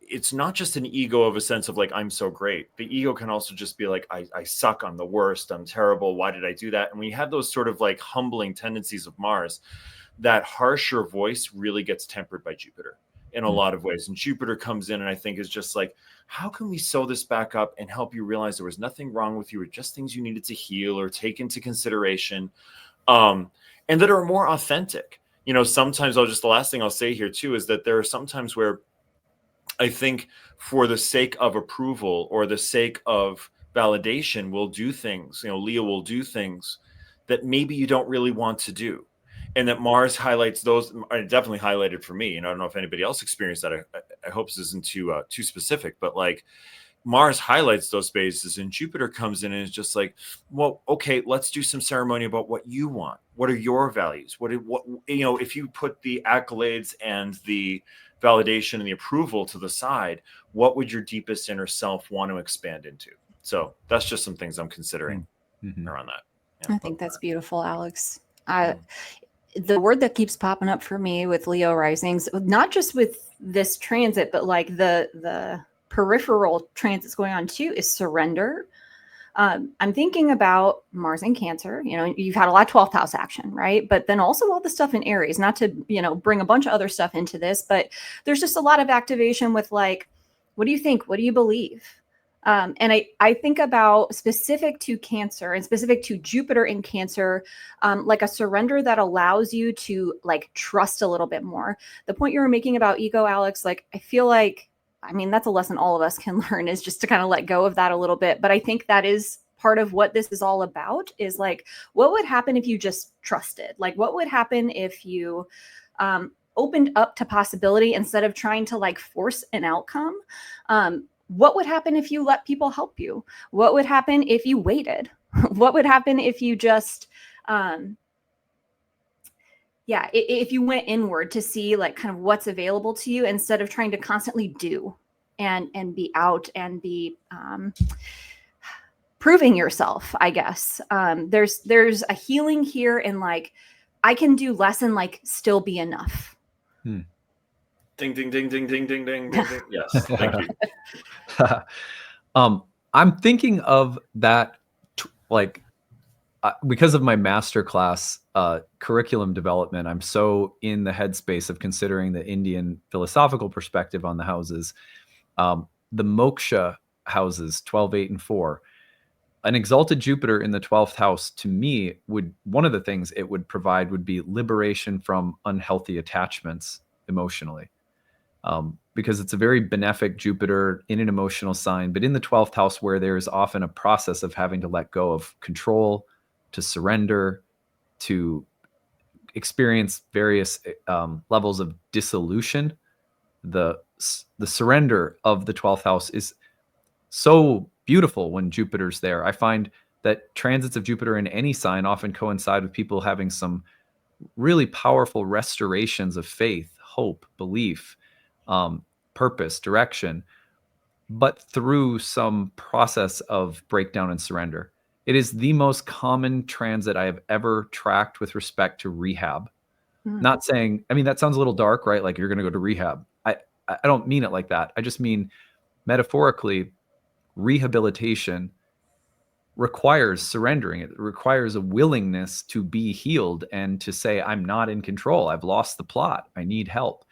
it's not just an ego of a sense of like, I'm so great. The ego can also just be like, I suck, I'm the worst, I'm terrible, why did I do that? And when you have those sort of like humbling tendencies of Mars, that harsher voice really gets tempered by Jupiter in a lot of ways. And Jupiter comes in and I think is just like, how can we sew this back up and help you realize there was nothing wrong with you or just things you needed to heal or take into consideration, and that are more authentic. Sometimes the last thing I'll say here too is that there are some times where I think for the sake of approval or the sake of validation, we'll do things, Leo will do things that maybe you don't really want to do. And that Mars highlights those, definitely highlighted for me. And I don't know if anybody else experienced that. I hope this isn't too specific, but like Mars highlights those spaces and Jupiter comes in and is just like, well, okay, let's do some ceremony about what you want. What are your values? What if you put the accolades and the validation and the approval to the side, what would your deepest inner self want to expand into? So that's just some things I'm considering around that. Yeah. I think that's beautiful, Alex. The word that keeps popping up for me with Leo risings, not just with this transit, but like the peripheral transits going on too, is surrender. I'm thinking about Mars in Cancer. You've had a lot of 12th house action, right? But then also all the stuff in Aries, not to, bring a bunch of other stuff into this, but there's just a lot of activation with like, what do you think? What do you believe? And I think about specific to Cancer and specific to Jupiter in Cancer, like a surrender that allows you to like trust a little bit more. The point you were making about ego, Alex, like I feel like, that's a lesson all of us can learn, is just to kind of let go of that a little bit. But I think that is part of what this is all about, is like, what would happen if you just trusted? Like, what would happen if you opened up to possibility instead of trying to like force an outcome? What would happen if you let people help you? What would happen if you waited? What would happen if you just, if you went inward to see like kind of what's available to you instead of trying to constantly do and be out and be proving yourself, I guess. There's a healing here in like, I can do less and like still be enough. Ding, ding, ding, ding, ding, ding, ding, ding, ding. Yes, thank you. I'm thinking of that, because of my masterclass curriculum development, I'm so in the headspace of considering the Indian philosophical perspective on the houses. The moksha houses, 12, 8, and 4. An exalted Jupiter in the 12th house, to me, one of the things it would provide would be liberation from unhealthy attachments emotionally. Because it's a very benefic Jupiter in an emotional sign, but in the 12th house where there is often a process of having to let go of control, to surrender, to experience various levels of dissolution. The surrender of the 12th house is so beautiful when Jupiter's there. I find that transits of Jupiter in any sign often coincide with people having some really powerful restorations of faith, hope, belief, purpose, direction, but through some process of breakdown and surrender. It is the most common transit I have ever tracked with respect to rehab. Not saying, that sounds a little dark, right? Like you're going to go to rehab. I don't mean it like that. I just mean metaphorically, rehabilitation requires surrendering. It requires a willingness to be healed and to say, I'm not in control. I've lost the plot. I need help.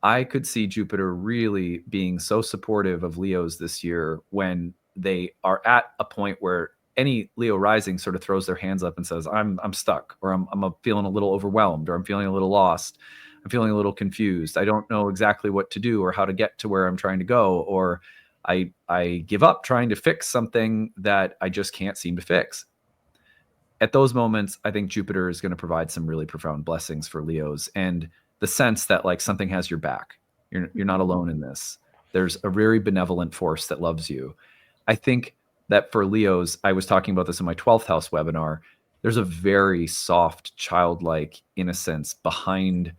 I could see Jupiter really being so supportive of Leos this year when they are at a point where any Leo rising sort of throws their hands up and says, I'm stuck, or I'm feeling a little overwhelmed, or I'm feeling a little lost. I'm feeling a little confused. I don't know exactly what to do or how to get to where I'm trying to go, or I give up trying to fix something that I just can't seem to fix. At those moments, I think Jupiter is going to provide some really profound blessings for Leos, and the sense that like something has your back. You're not alone in this. There's a very benevolent force that loves you. I think that for Leos, I was talking about this in my 12th house webinar, there's a very soft, childlike innocence behind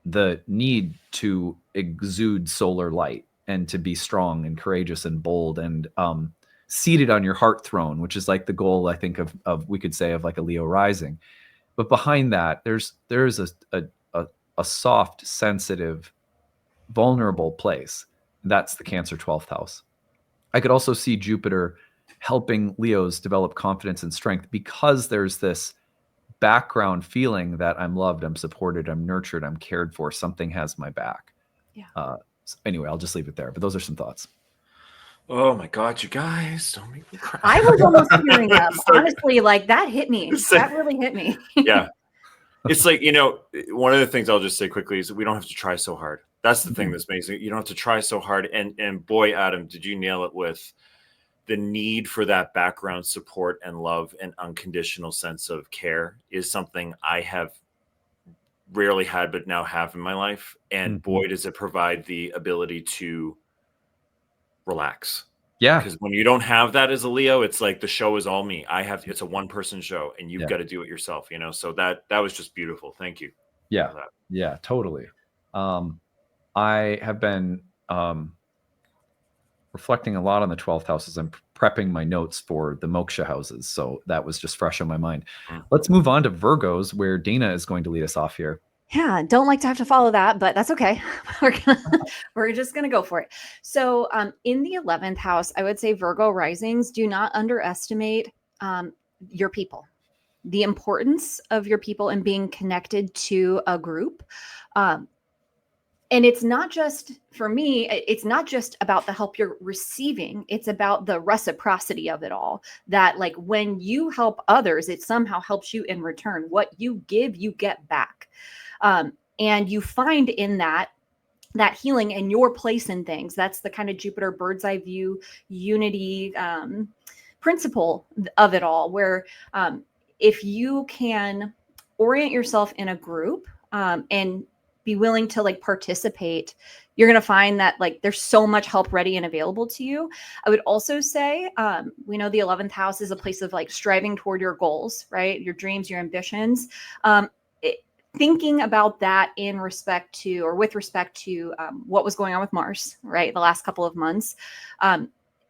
the need to exude solar light and to be strong and courageous and bold. And seated on your heart throne, which is like the goal, I think, of we could say of like a Leo rising. But behind that, there's a soft, sensitive, vulnerable place. That's the Cancer 12th house. I could also see Jupiter helping Leos develop confidence and strength because there's this background feeling that I'm loved, I'm supported, I'm nurtured, I'm cared for, something has my back. Yeah. So anyway, I'll just leave it there. But those are some thoughts. Oh my God, you guys, don't make me cry. I was almost tearing up. Honestly, like that hit me. That really hit me. Yeah. It's like, one of the things I'll just say quickly is that we don't have to try so hard. That's the thing that's amazing. You don't have to try so hard. And boy, Adam, did you nail it with the need for that background support and love and unconditional sense of care is something I have rarely had, but now have in my life. And boy, does it provide the ability to relax. Yeah. Because when you don't have that as a Leo, it's like the show is all me. It's a one-person show and you've got to do it yourself, so that was just beautiful. Thank you. Yeah. Yeah, totally. I have been reflecting a lot on the 12th house as I'm prepping my notes for the moksha houses. So that was just fresh on my mind. Let's move on to Virgos, where Dana is going to lead us off here. Yeah, don't like to have to follow that, but that's okay. We're just gonna go for it. So in the 11th house, I would say Virgo risings, do not underestimate your people, the importance of your people and being connected to a group. And it's not just, for me, it's not just about the help you're receiving. It's about the reciprocity of it all. That like when you help others, it somehow helps you in return. What you give, you get back. And you find in that healing and your place in things. That's the kind of Jupiter bird's eye view, unity principle of it all, where if you can orient yourself in a group and be willing to like participate, you're going to find that like there's so much help ready and available to you. I would also say, we know the 11th house is a place of like striving toward your goals, right? Your dreams, your ambitions. Thinking about that in respect to, or with respect to what was going on with Mars, right? The last couple of months.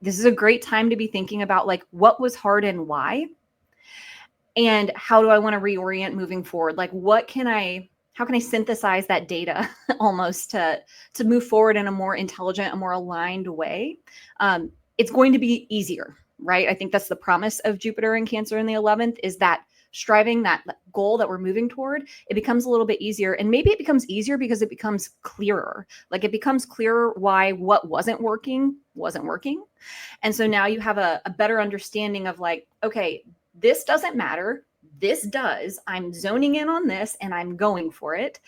This is a great time to be thinking about like what was hard and why, and how do I want to reorient moving forward? Like how can I synthesize that data almost to move forward in a more intelligent, a more aligned way? It's going to be easier, right? I think that's the promise of Jupiter and Cancer in the 11th, is that striving that goal that we're moving toward, it becomes a little bit easier. And maybe it becomes easier because it becomes clearer. Like it becomes clearer why what wasn't working. And so now you have a better understanding of like, okay, this doesn't matter. This does. I'm zoning in on this and I'm going for it.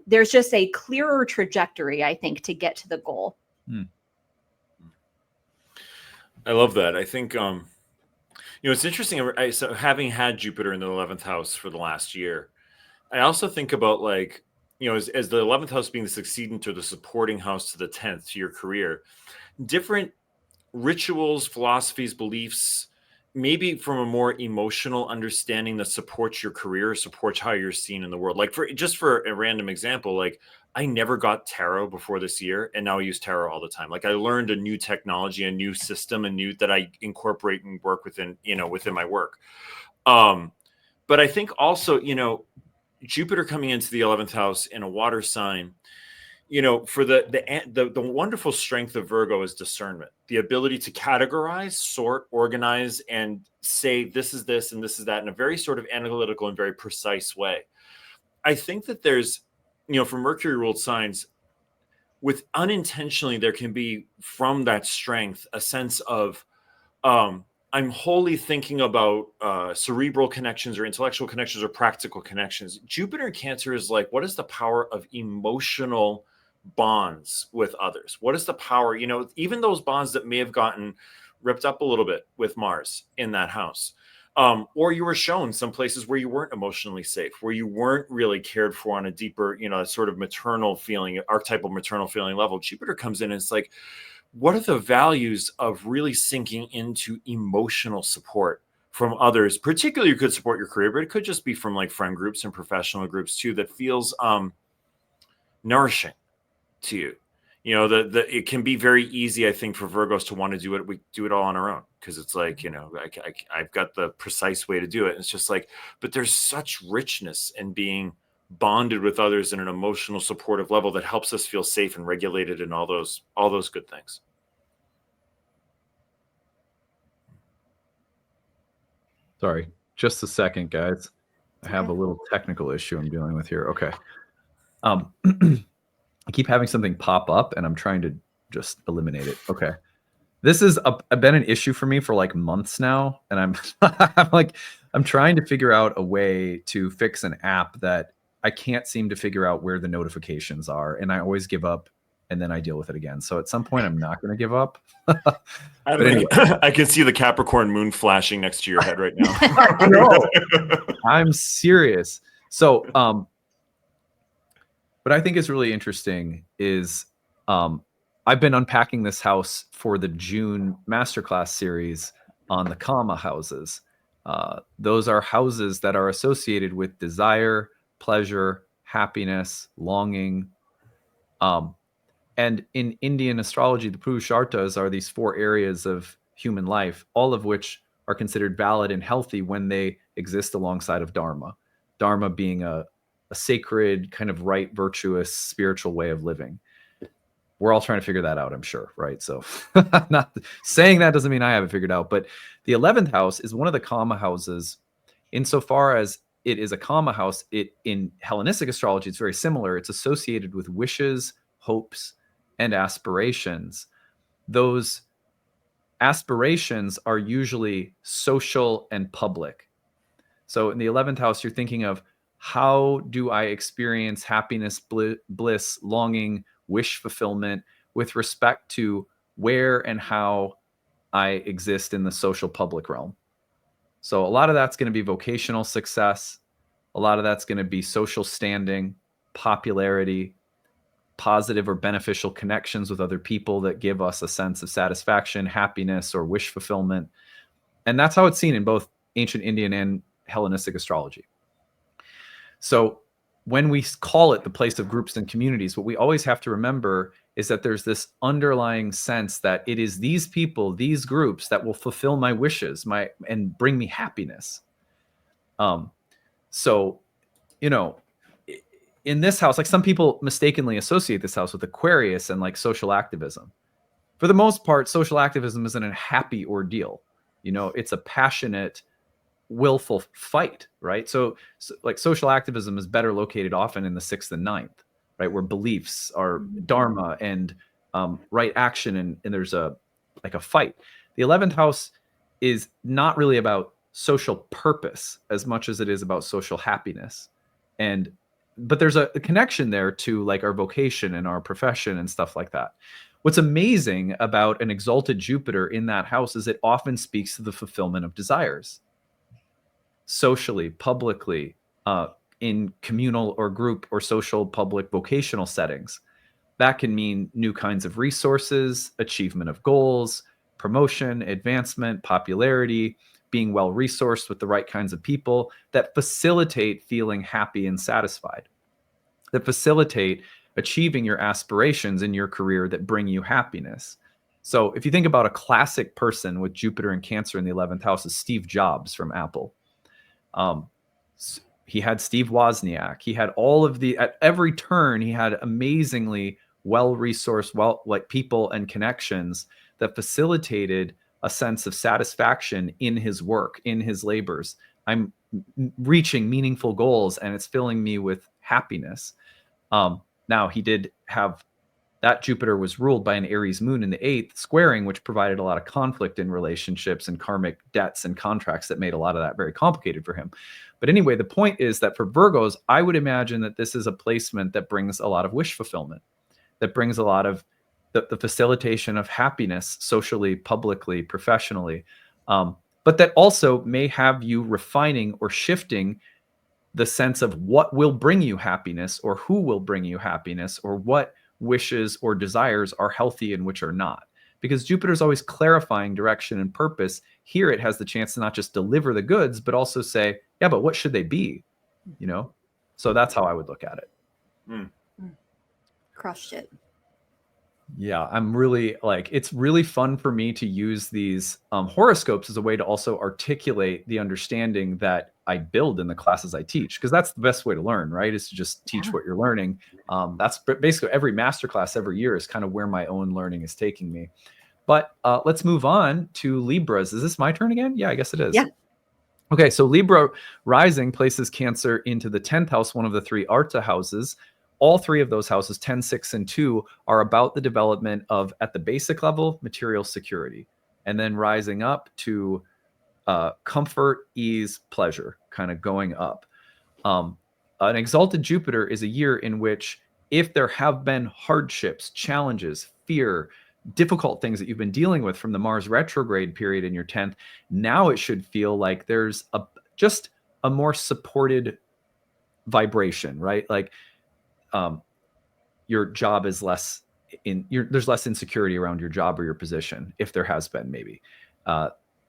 There's just a clearer trajectory, I think, to get to the goal. I love that. I think, it's interesting. So having had Jupiter in the 11th house for the last year, I also think about like, as the 11th house being the succeedant or the supporting house to the 10th to your career, different rituals, philosophies, beliefs, maybe from a more emotional understanding that supports your career, supports how you're seen in the world. Like for a random example, like I never got tarot before this year, and now I use tarot all the time. Like I learned a new technology, a new system, that I incorporate and work within my work. But I think also, Jupiter coming into the 11th house in a water sign, for the wonderful strength of Virgo is discernment, the ability to categorize, sort, organize, and say this is this and this is that in a very sort of analytical and very precise way. I think that there's, for Mercury ruled signs, with unintentionally, there can be from that strength a sense of I'm wholly thinking about cerebral connections or intellectual connections or practical connections. Jupiter in Cancer is like, what is the power of emotional bonds with others? What is the power, even those bonds that may have gotten ripped up a little bit with Mars in that house, or you were shown some places where you weren't emotionally safe, where you weren't really cared for on a deeper, sort of maternal feeling, archetypal maternal feeling level. Jupiter comes in and it's like, what are the values of really sinking into emotional support from others? Particularly, you could support your career, but it could just be from like friend groups and professional groups too, that feels nourishing to you. You know, it can be very easy, I think, for Virgos to want to do it. We do it all on our own because it's like, you know, I've got the precise way to do it. And it's just like, but there's such richness in being bonded with others in an emotional, supportive level that helps us feel safe and regulated and all those good things. Sorry, just a second, guys. I have a little technical issue I'm dealing with here. Okay. I keep having something pop up and I'm trying to just eliminate it. Okay. This has been an issue for me for like months now. And I'm trying to figure out a way to fix an app that I can't seem to figure out where the notifications are. And I always give up and then I deal with it again. So at some point I'm not going to give up. But anyway. I can see the Capricorn moon flashing next to your head right now. No, I'm serious. So, what I think is really interesting is I've been unpacking this house for the June masterclass series on the Kama houses. Those are houses that are associated with desire, pleasure, happiness, longing. And in Indian astrology, the Purusharthas are these 4 areas of human life, all of which are considered valid and healthy when they exist alongside of Dharma. Dharma being a sacred, kind of right, virtuous, spiritual way of living. We're all trying to figure that out, I'm sure, right? So not saying that doesn't mean I have it figured out, but the 11th house is one of the Kama houses. Insofar as it is a Kama house, in Hellenistic astrology, it's very similar. It's associated with wishes, hopes, and aspirations. Those aspirations are usually social and public. So in the 11th house, you're thinking of, how do I experience happiness, bliss, longing, wish fulfillment with respect to where and how I exist in the social public realm? So a lot of that's going to be vocational success. A lot of that's going to be social standing, popularity, positive or beneficial connections with other people that give us a sense of satisfaction, happiness, or wish fulfillment. And that's how it's seen in both ancient Indian and Hellenistic astrology. So when we call it the place of groups and communities, what we always have to remember is that there's this underlying sense that it is these people, these groups that will fulfill my wishes, and bring me happiness. So, you know, in this house, like some people mistakenly associate this house with Aquarius and like social activism. For the most part, social activism isn't a happy ordeal. You know, it's a passionate, willful fight, right? So like social activism is better located often in the 6th and 9th, right? Where beliefs are dharma and right action, and there's a fight. The 11th house is not really about social purpose as much as it is about social happiness. But there's a connection there to like our vocation and our profession and stuff like that. What's amazing about an exalted Jupiter in that house is it often speaks to the fulfillment of desires. Socially, publicly, in communal or group or social, public, vocational settings. That can mean new kinds of resources, achievement of goals, promotion, advancement, popularity, being well-resourced with the right kinds of people that facilitate feeling happy and satisfied, that facilitate achieving your aspirations in your career that bring you happiness. So if you think about a classic person with Jupiter and Cancer in the 11th house, is Steve Jobs from Apple. He had Steve Wozniak. He had all of at every turn, he had amazingly well-resourced, like people and connections that facilitated a sense of satisfaction in his work, in his labors. I'm reaching meaningful goals and it's filling me with happiness. Now he did have that Jupiter was ruled by an Aries moon in the 8th squaring, which provided a lot of conflict in relationships and karmic debts and contracts that made a lot of that very complicated for him. But anyway, the point is that for Virgos, I would imagine that this is a placement that brings a lot of wish fulfillment, that brings a lot of the facilitation of happiness socially, publicly, professionally, but that also may have you refining or shifting the sense of what will bring you happiness or who will bring you happiness or what wishes or desires are healthy and which are not. Because Jupiter is always clarifying direction and purpose. Here it has the chance to not just deliver the goods, but also say, yeah, but what should they be? You know? So that's how I would look at it. Crushed it. Yeah, I'm really like, it's really fun for me to use these horoscopes as a way to also articulate the understanding that I build in the classes I teach, because that's the best way to learn, right? Is to just teach Yeah. what you're learning. That's basically every masterclass every year is kind of where my own learning is taking me. But let's move on to Libras. Is this my turn again? Yeah, I guess it is. Yeah. Okay, so Libra rising places Cancer into the 10th house, one of the three Arta houses. All three of those houses, 10, 6, and 2, are about the development of, at the basic level, material security. And then rising up to comfort, ease, pleasure, kind of going up. An exalted Jupiter is a year in which, if there have been hardships, challenges, fear, difficult things that you've been dealing with from the Mars retrograde period in your 10th, now it should feel like there's just a more supported vibration, right? Like your job is less there's less insecurity around your job or your position, if there has been, maybe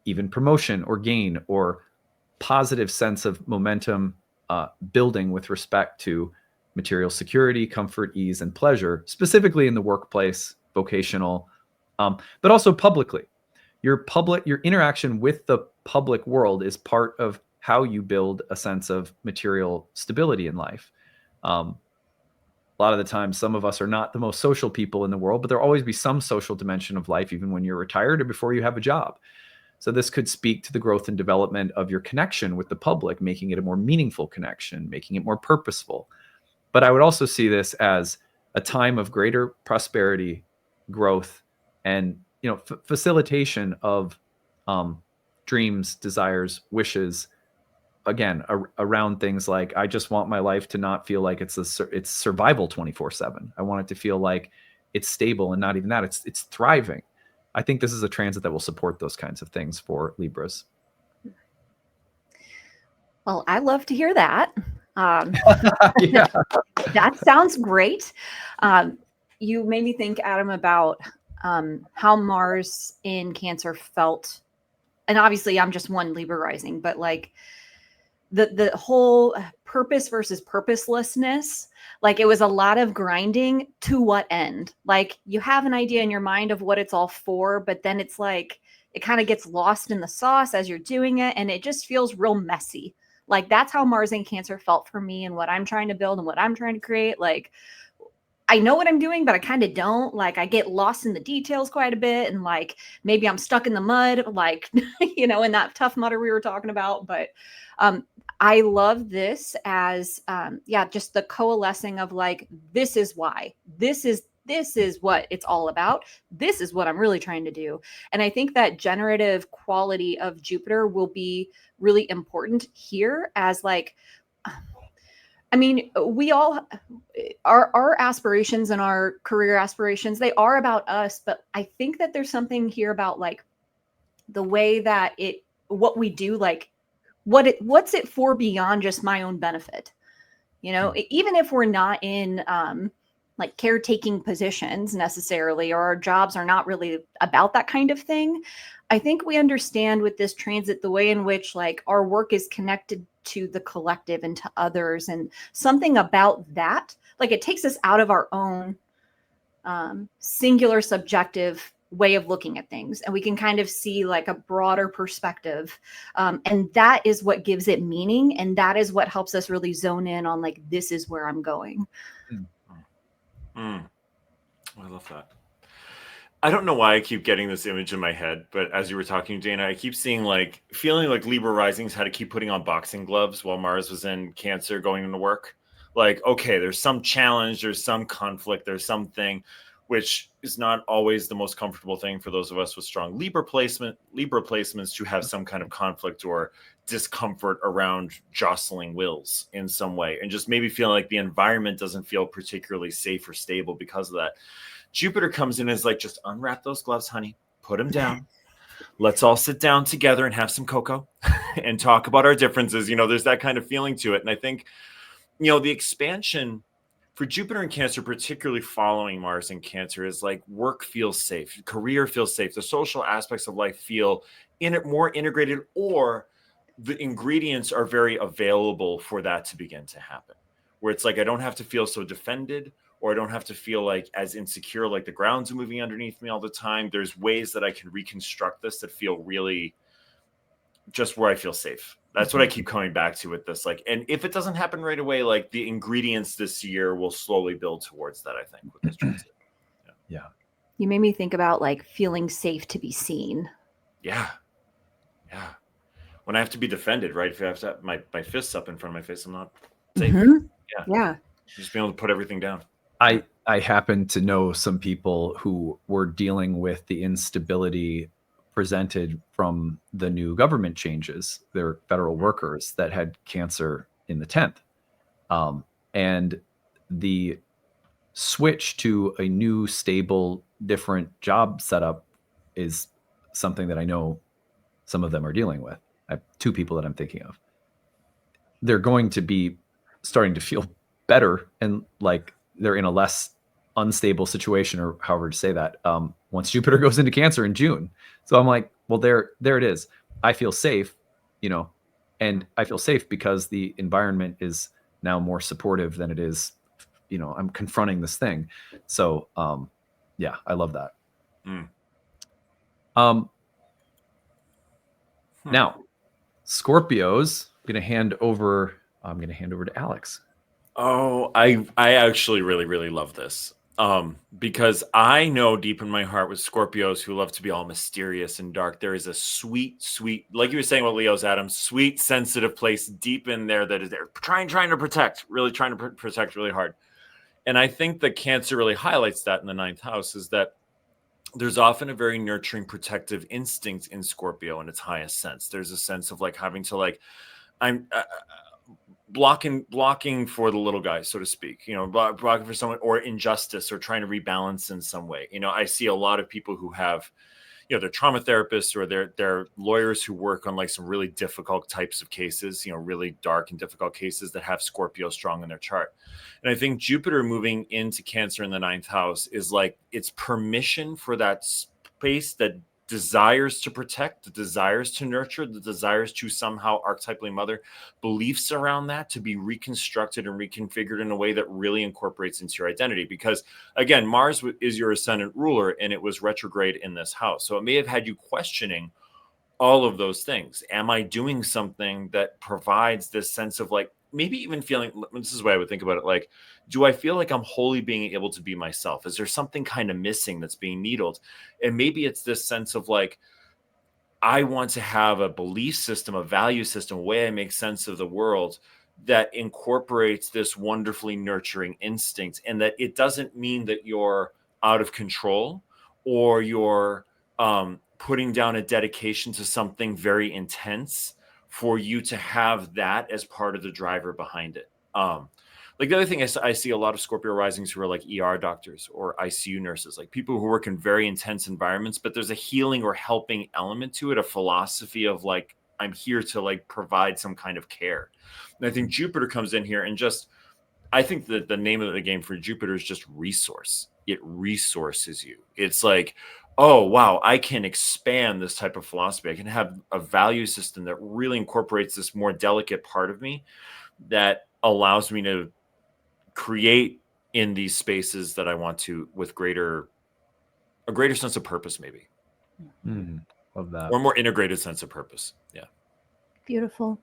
even promotion or gain or positive sense of momentum building with respect to material security, comfort, ease, and pleasure, specifically in the workplace, vocational, but also publicly. Your interaction with the public world is part of how you build a sense of material stability in life. A lot of the time, some of us are not the most social people in the world, but there'll always be some social dimension of life, even when you're retired or before you have a job. So this could speak to the growth and development of your connection with the public, making it a more meaningful connection, making it more purposeful. But I would also see this as a time of greater prosperity, growth, and facilitation of dreams, desires, wishes. Again, around things like, I just want my life to not feel like it's survival 24/7. I want it to feel like it's stable, and not even that, it's thriving. I think this is a transit that will support those kinds of things for Libras. Well, I love to hear that. Yeah. That sounds great. You made me think, Adam, about how Mars in Cancer felt. And obviously I'm just one Libra rising, but like the whole purpose versus purposelessness, like it was a lot of grinding to what end? Like you have an idea in your mind of what it's all for, but then it's like it kind of gets lost in the sauce as you're doing it, and it just feels real messy. Like that's how Mars in Cancer felt for me, and what I'm trying to build and what I'm trying to create. Like I know what I'm doing, but I kind of don't. Like I get lost in the details quite a bit, and like maybe I'm stuck in the mud, like in that Tough Mudder we were talking about. But I love this as just the coalescing of like, this is why, this is what it's all about. This is what I'm really trying to do. And I think that generative quality of Jupiter will be really important here, as like, I mean, we all, our aspirations and our career aspirations, they are about us, but I think that there's something here about like the way that what we do, like what's it for beyond just my own benefit? Even if we're not in like caretaking positions necessarily, or our jobs are not really about that kind of thing. I think we understand with this transit the way in which like our work is connected to the collective and to others, and something about that, like it takes us out of our own singular subjective way of looking at things, and we can kind of see like a broader perspective, and that is what gives it meaning, and that is what helps us really zone in on like, this is where I'm going. I love that. I don't know why I keep getting this image in my head, but as you were talking, Dana, I keep seeing feeling like Libra risings had to keep putting on boxing gloves while Mars was in Cancer going into work. Like, okay, there's some challenge, there's some conflict, there's something, which is not always the most comfortable thing for those of us with strong Libra placements to have some kind of conflict or discomfort around jostling wills in some way, and just maybe feeling like the environment doesn't feel particularly safe or stable because of that. Jupiter comes in as like, just unwrap those gloves, honey, put them down. Let's all sit down together and have some cocoa and talk about our differences. There's that kind of feeling to it. And I think, the expansion for Jupiter and Cancer, particularly following Mars in Cancer, is like work feels safe, career feels safe, the social aspects of life feel more integrated, or the ingredients are very available for that to begin to happen, where it's like, I don't have to feel so defended or I don't have to feel like as insecure, like the ground's moving underneath me all the time. There's ways that I can reconstruct this that feel really just where I feel safe. That's what I keep coming back to with this. Like, and if it doesn't happen right away, like the ingredients this year will slowly build towards that, I think, with this transit. Yeah. You made me think about like feeling safe to be seen. Yeah. Yeah. When I have to be defended, right? If I have to have my fists up in front of my face, I'm not safe. Yeah. Just being able to put everything down. I happen to know some people who were dealing with the instability presented from the new government changes. They're federal workers that had Cancer in the 10th. And the switch to a new, stable, different job setup is something that I know some of them are dealing with. I have 2 people that I'm thinking of. They're going to be starting to feel better and like they're in a less unstable situation, or however to say that, once Jupiter goes into Cancer in June. So I'm like, well, there it is. I feel safe, and I feel safe because the environment is now more supportive than it is, I'm confronting this thing. So, yeah, I love that. Now, Scorpios, I'm going to hand over to Alex. Oh, I actually really, really love this. Because I know deep in my heart with Scorpios who love to be all mysterious and dark, there is a sweet, like you were saying with Leo's, Adam, sweet, sensitive place deep in there that is there trying to protect, really trying to protect really hard. And I think that Cancer really highlights that in the 9th house, is that there's often a very nurturing, protective instinct in Scorpio in its highest sense. There's a sense of like having to like, I'm blocking for the little guy, so to speak, blocking for someone, or injustice, or trying to rebalance in some way. I see a lot of people who have, they're trauma therapists, or they're lawyers who work on like some really difficult types of cases, really dark and difficult cases that have Scorpio strong in their chart. And I think Jupiter moving into Cancer in the 9th house is like, it's permission for that space that desires to protect, the desires to nurture, the desires to somehow archetypally mother, beliefs around that to be reconstructed and reconfigured in a way that really incorporates into your identity. Because again, Mars is your ascendant ruler, and it was retrograde in this house. So it may have had you questioning all of those things. Am I doing something that provides this sense of like, maybe even feeling, this is the way I would think about it, like, do I feel like I'm wholly being able to be myself? Is there something kind of missing that's being needled? And maybe it's this sense of like, I want to have a belief system, a value system, a way I make sense of the world that incorporates this wonderfully nurturing instinct, and that it doesn't mean that you're out of control or you're putting down a dedication to something very intense for you to have that as part of the driver behind it. Like the other thing is, I see a lot of Scorpio risings who are like ER doctors or ICU nurses, like people who work in very intense environments, but there's a healing or helping element to it, a philosophy of like, I'm here to like provide some kind of care. And I think Jupiter comes in here and just, I think that the name of the game for Jupiter is just resource. It resources you. It's like, oh, wow, I can expand this type of philosophy. I can have a value system that really incorporates this more delicate part of me that allows me to create in these spaces that I want to with a greater sense of purpose, maybe. Love that. Or more integrated sense of purpose. Yeah. Beautiful.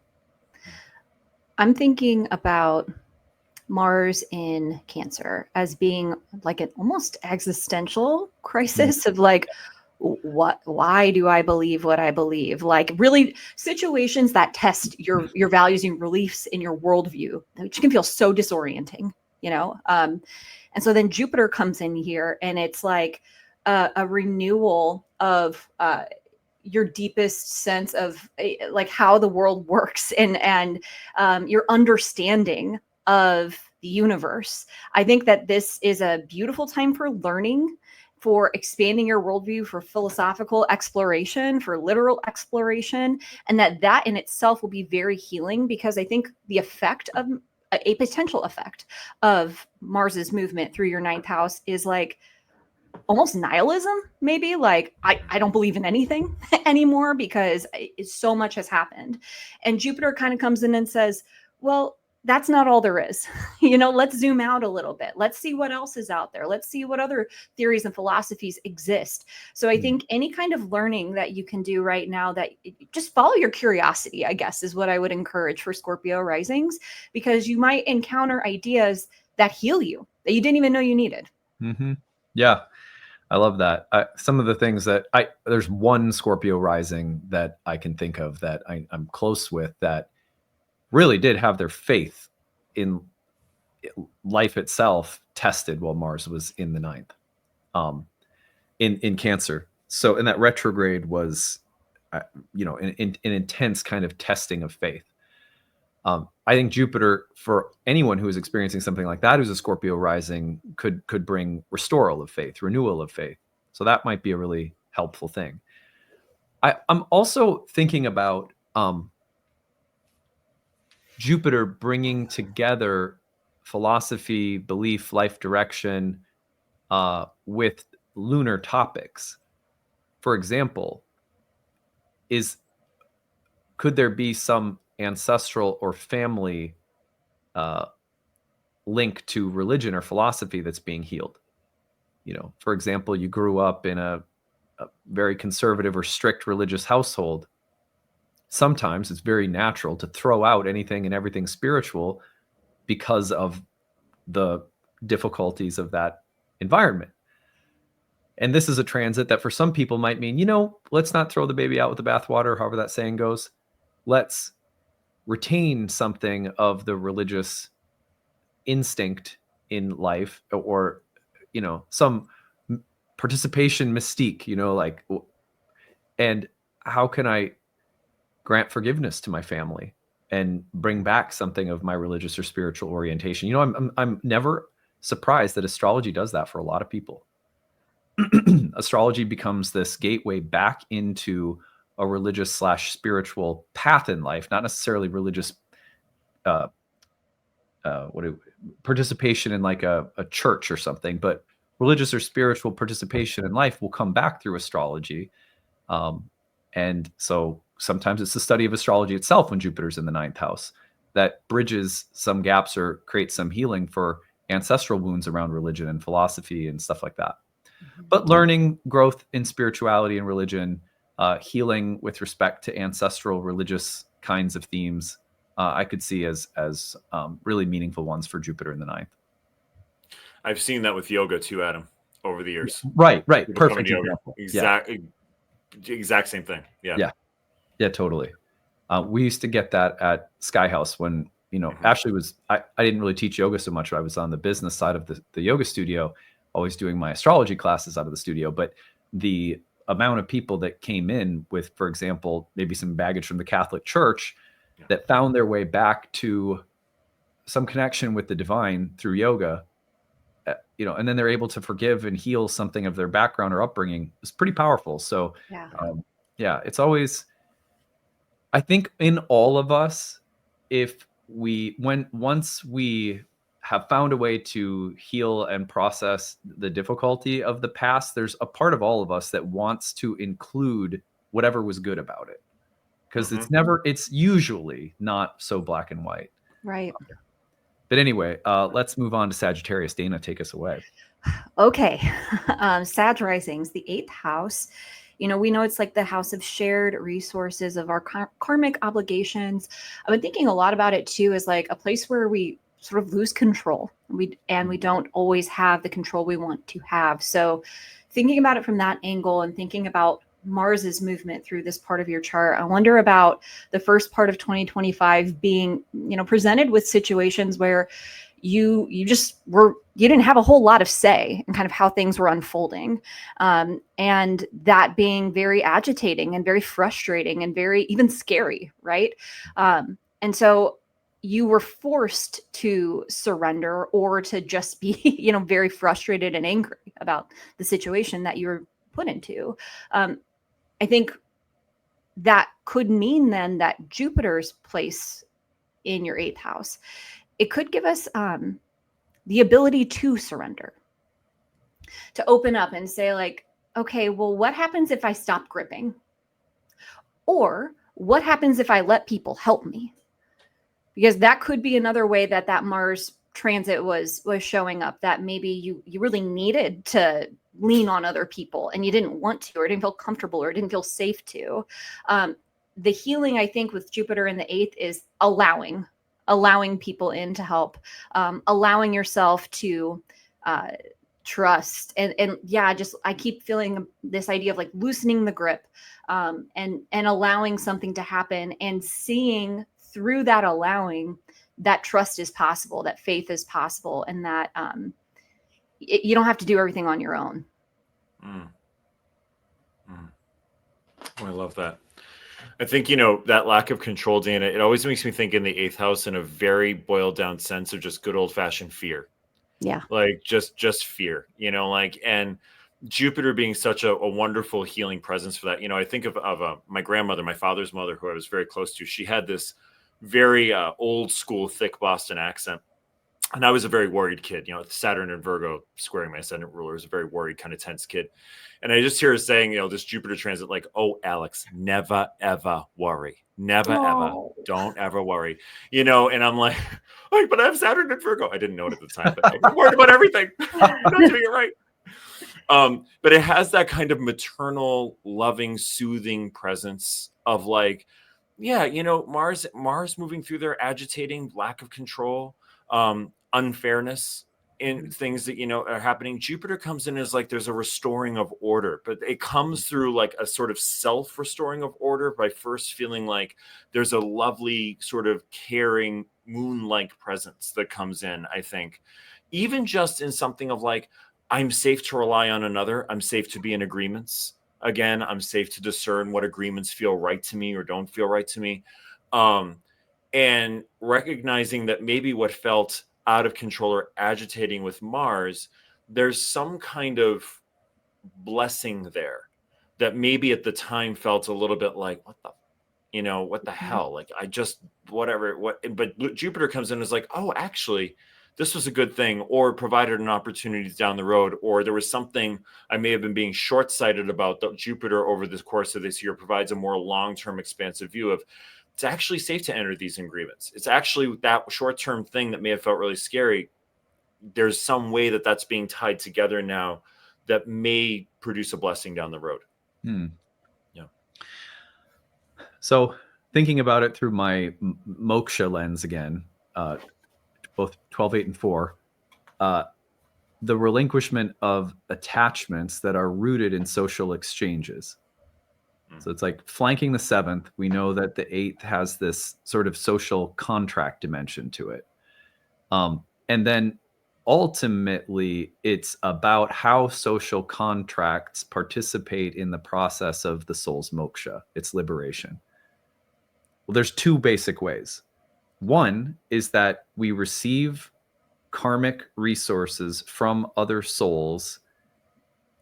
I'm thinking about Mars in Cancer as being like an almost existential crisis of like, why do I believe what I believe? Like really situations that test your values and beliefs in your worldview, which can feel so disorienting, and so then Jupiter comes in here, and it's like a renewal of your deepest sense of like how the world works and your understanding of the universe. I think that this is a beautiful time for learning, for expanding your worldview, for philosophical exploration, for literal exploration, and that in itself will be very healing, because I think the effect of a potential effect of Mars's movement through your 9th house is like almost nihilism, maybe like I don't believe in anything anymore because so much has happened. And Jupiter kind of comes in and says, well, that's not all there is. You know, let's zoom out a little bit. Let's see what else is out there. Let's see what other theories and philosophies exist. So I think any kind of learning that you can do right now, that just follow your curiosity, I guess, is what I would encourage for Scorpio risings, because you might encounter ideas that heal you that you didn't even know you needed. Yeah, I love that. Some of the things that there's one Scorpio rising that I can think of that I'm close with that really did have their faith in life itself tested while Mars was in the ninth, in Cancer. So, and that retrograde was, an intense kind of testing of faith. I think Jupiter, for anyone who is experiencing something like that, who's a Scorpio rising, could bring restoral of faith, renewal of faith. So that might be a really helpful thing. I'm also thinking about Jupiter bringing together philosophy, belief, life direction with lunar topics. For example, could there be some ancestral or family link to religion or philosophy that's being healed? For example, you grew up in a very conservative or strict religious household. Sometimes it's very natural to throw out anything and everything spiritual because of the difficulties of that environment. And this is a transit that for some people might mean, let's not throw the baby out with the bathwater, however that saying goes. Let's retain something of the religious instinct in life, or, some participation mystique, and how can I grant forgiveness to my family and bring back something of my religious or spiritual orientation? I'm never surprised that astrology does that for a lot of people. Astrology becomes this gateway back into a religious / spiritual path in life, not necessarily religious participation in like a church or something, but religious or spiritual participation in life will come back through astrology. And so sometimes it's the study of astrology itself when Jupiter's in the ninth house that bridges some gaps or creates some healing for ancestral wounds around religion and philosophy and stuff like that. But learning, growth in spirituality and religion, healing with respect to ancestral religious kinds of themes, I could see as really meaningful ones for Jupiter in the ninth. I've seen that with yoga too, Adam, over the years. Right. People Perfect coming to yoga. example. Exact same thing. Yeah, totally. We used to get that at Sky House when, Ashley was, I didn't really teach yoga so much. I was on the business side of the yoga studio, always doing my astrology classes out of the studio. But the amount of people that came in with, for example, maybe some baggage from the Catholic Church that found their way back to some connection with the divine through yoga, and then they're able to forgive and heal something of their background or upbringing, is pretty powerful. So it's always, I think in all of us, once we have found a way to heal and process the difficulty of the past, there's a part of all of us that wants to include whatever was good about it. Because it's usually not so black and white. Right. But anyway, let's move on to Sagittarius. Dana, take us away. Okay. Sag risings, the 8th house. We know it's like the house of shared resources, of our karmic obligations. I've been thinking a lot about it too, as like a place where we sort of lose control. We don't always have the control we want to have. So thinking about it from that angle and thinking about Mars's movement through this part of your chart, I wonder about the first part of 2025 being, presented with situations where you didn't have a whole lot of say in kind of how things were unfolding. And that being very agitating and very frustrating and very even scary, right? And so you were forced to surrender or to just be, very frustrated and angry about the situation that you were put into. I think that could mean then that Jupiter's place in your 8th house, it could give us the ability to surrender, to open up and say like, okay, well, what happens if I stop gripping? Or what happens if I let people help me? because that could be another way that that Mars transit was showing up, that maybe you really needed to lean on other people and you didn't want to, or didn't feel comfortable, or didn't feel safe to. The healing, I think, with Jupiter in the 8th is allowing people in to help, allowing yourself to trust, and yeah, just I keep feeling this idea of like loosening the grip, and allowing something to happen, and seeing through that allowing that trust is possible, that faith is possible, and that you don't have to do everything on your own. Oh, I love that. I think, you know, that lack of control, Dana, it always makes me think in the 8th house in a very boiled down sense of just good old fashioned fear. Yeah. Like just fear, you know, like, and Jupiter being such a wonderful healing presence for that. You know, I think of my grandmother, my father's mother, who I was very close to. She had this very old school, thick Boston accent. And I was a very worried kid, you know, Saturn and Virgo squaring my ascendant ruler, is a very worried, kind of tense kid. And I just hear her saying, you know, this Jupiter transit, like, oh, Alex, never, ever worry. Never, ever. Don't ever worry. You know, and I'm like, but I have Saturn and Virgo. I didn't know it at the time, but I'm worried about everything. I'm not doing it right. But it has that kind of maternal, loving, soothing presence of like, yeah, you know, Mars moving through there, agitating, lack of control, unfairness in things that, you know, are happening. Jupiter comes in as like there's a restoring of order, but it comes through like a sort of self-restoring of order by first feeling like there's a lovely sort of caring moon-like presence that comes in, I think. Even just in something of like, I'm safe to rely on another. I'm safe to be in agreements. Again, I'm safe to discern what agreements feel right to me or don't feel right to me. And recognizing that maybe what felt out of control or agitating with Mars, there's some kind of blessing there that maybe at the time felt a little bit like, what the hell? Like, I just, whatever, but Jupiter comes in and is like, oh, actually, this was a good thing, or provided an opportunity down the road, or there was something I may have been being short-sighted about. That Jupiter over the course of this year provides a more long-term expansive view of, it's actually safe to enter these agreements. It's actually that short-term thing that may have felt really scary. There's some way that that's being tied together now that may produce a blessing down the road. Yeah. So thinking about it through my moksha lens again, both 12, 8, and 4, the relinquishment of attachments that are rooted in social exchanges. So it's like flanking the 7th. We know that the 8th has this sort of social contract dimension to it. And then ultimately, it's about how social contracts participate in the process of the soul's moksha, its liberation. Well, there's two basic ways. One is that we receive karmic resources from other souls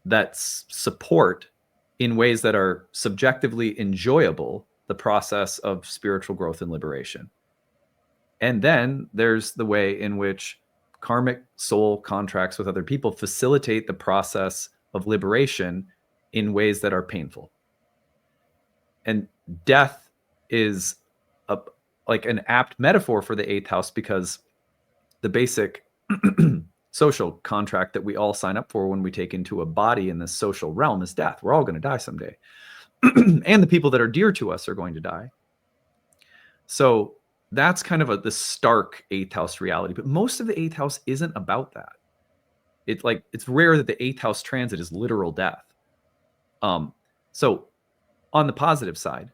that support in ways that are subjectively enjoyable the process of spiritual growth and liberation. And then there's the way in which karmic soul contracts with other people facilitate the process of liberation in ways that are painful. And death is like an apt metaphor for the 8th house, because the basic social contract that we all sign up for when we take into a body in this social realm is death. We're all going to die someday. And the people that are dear to us are going to die. So that's kind of the stark 8th house reality. But most of the 8th house isn't about that. It's rare that the 8th house transit is literal death. So on the positive side,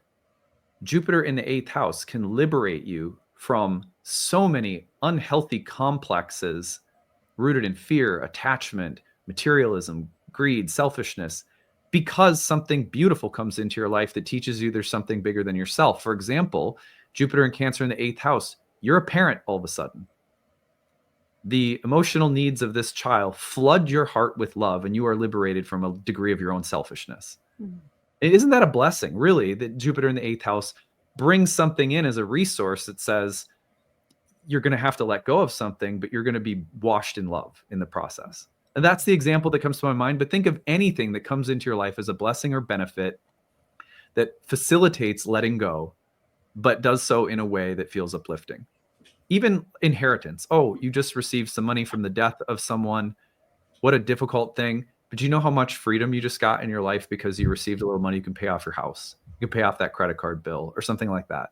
Jupiter in the 8th house can liberate you from so many unhealthy complexes rooted in fear, attachment, materialism, greed, selfishness, because something beautiful comes into your life that teaches you there's something bigger than yourself. For example, Jupiter and Cancer in the 8th house, you're a parent all of a sudden. The emotional needs of this child flood your heart with love, and you are liberated from a degree of your own selfishness. Isn't that a blessing, really, that Jupiter in the 8th house brings something in as a resource that says, you're going to have to let go of something, but you're going to be washed in love in the process. And that's the example that comes to my mind. But think of anything that comes into your life as a blessing or benefit that facilitates letting go, but does so in a way that feels uplifting. even inheritance. Oh, you just received some money from the death of someone. What a difficult thing. But do you know how much freedom you just got in your life because you received a little money? You can pay off your house. You can pay off that credit card bill or something like that.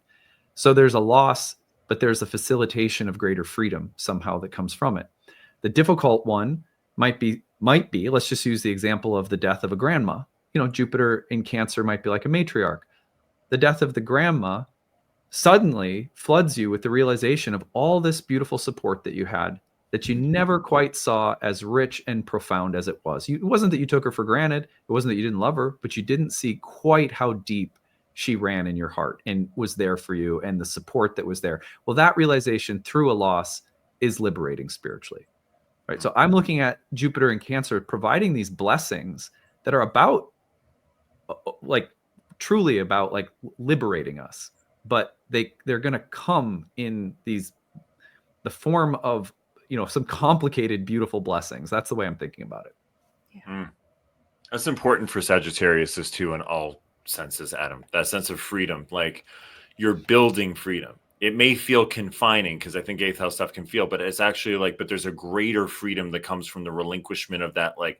So there's a loss, but there's a facilitation of greater freedom somehow that comes from it. The difficult one might be, let's just use the example of the death of a grandma. You know, Jupiter in Cancer might be like a matriarch. The death of the grandma suddenly floods you with the realization of all this beautiful support that you had that you never quite saw as rich and profound as it was. It wasn't that you took her for granted. It wasn't that you didn't love her, but you didn't see quite how deep she ran in your heart and was there for you and the support that was there. Well, that realization through a loss is liberating spiritually, right? So I'm looking at Jupiter in Cancer providing these blessings that are about like truly about like liberating us, but they're going to come in the form of, you know, some complicated, beautiful blessings. That's the way I'm thinking about it. Yeah. That's important for Sagittarius too, in all senses, Adam. That sense of freedom, like you're building freedom. It may feel confining because I think eighth house stuff can feel, but it's actually like, but there's a greater freedom that comes from the relinquishment of that, like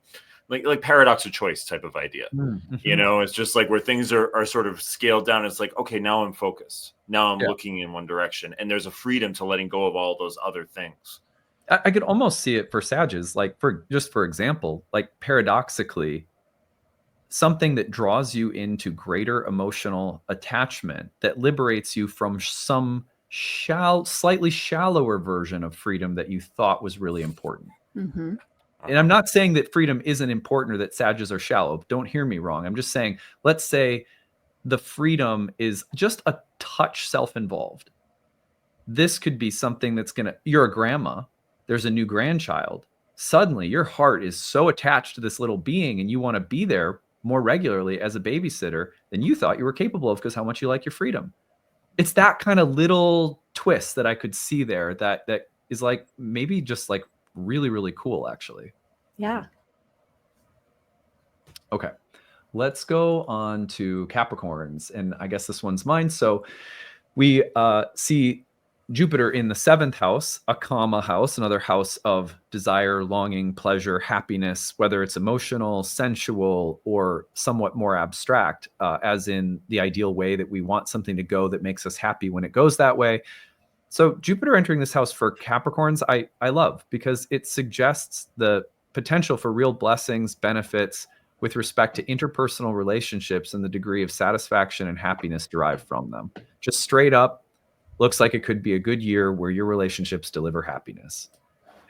paradox of choice type of idea. Mm-hmm. You know, it's just like where things are sort of scaled down. It's like, okay, now I'm focused. Now I'm looking in one direction, and there's a freedom to letting go of all those other things. I could almost see it for Sages, like for example, like paradoxically, something that draws you into greater emotional attachment that liberates you from some slightly shallower version of freedom that you thought was really important. Mm-hmm. And I'm not saying that freedom isn't important or that Sages are shallow. Don't hear me wrong. I'm just saying, let's say the freedom is just a touch self-involved. This could be something that's you're a grandma, there's a new grandchild. Suddenly your heart is so attached to this little being and you want to be there more regularly as a babysitter than you thought you were capable of because how much you like your freedom. It's that kind of little twist that I could see there that is like maybe just like really, really cool, actually. Yeah. Okay. Let's go on to Capricorns. And I guess this one's mine. So we see Jupiter in the 7th house, a Kama house, another house of desire, longing, pleasure, happiness, whether it's emotional, sensual, or somewhat more abstract, as in the ideal way that we want something to go that makes us happy when it goes that way. So Jupiter entering this house for Capricorns, I love because it suggests the potential for real blessings, benefits with respect to interpersonal relationships and the degree of satisfaction and happiness derived from them. Just straight up, looks like it could be a good year where your relationships deliver happiness.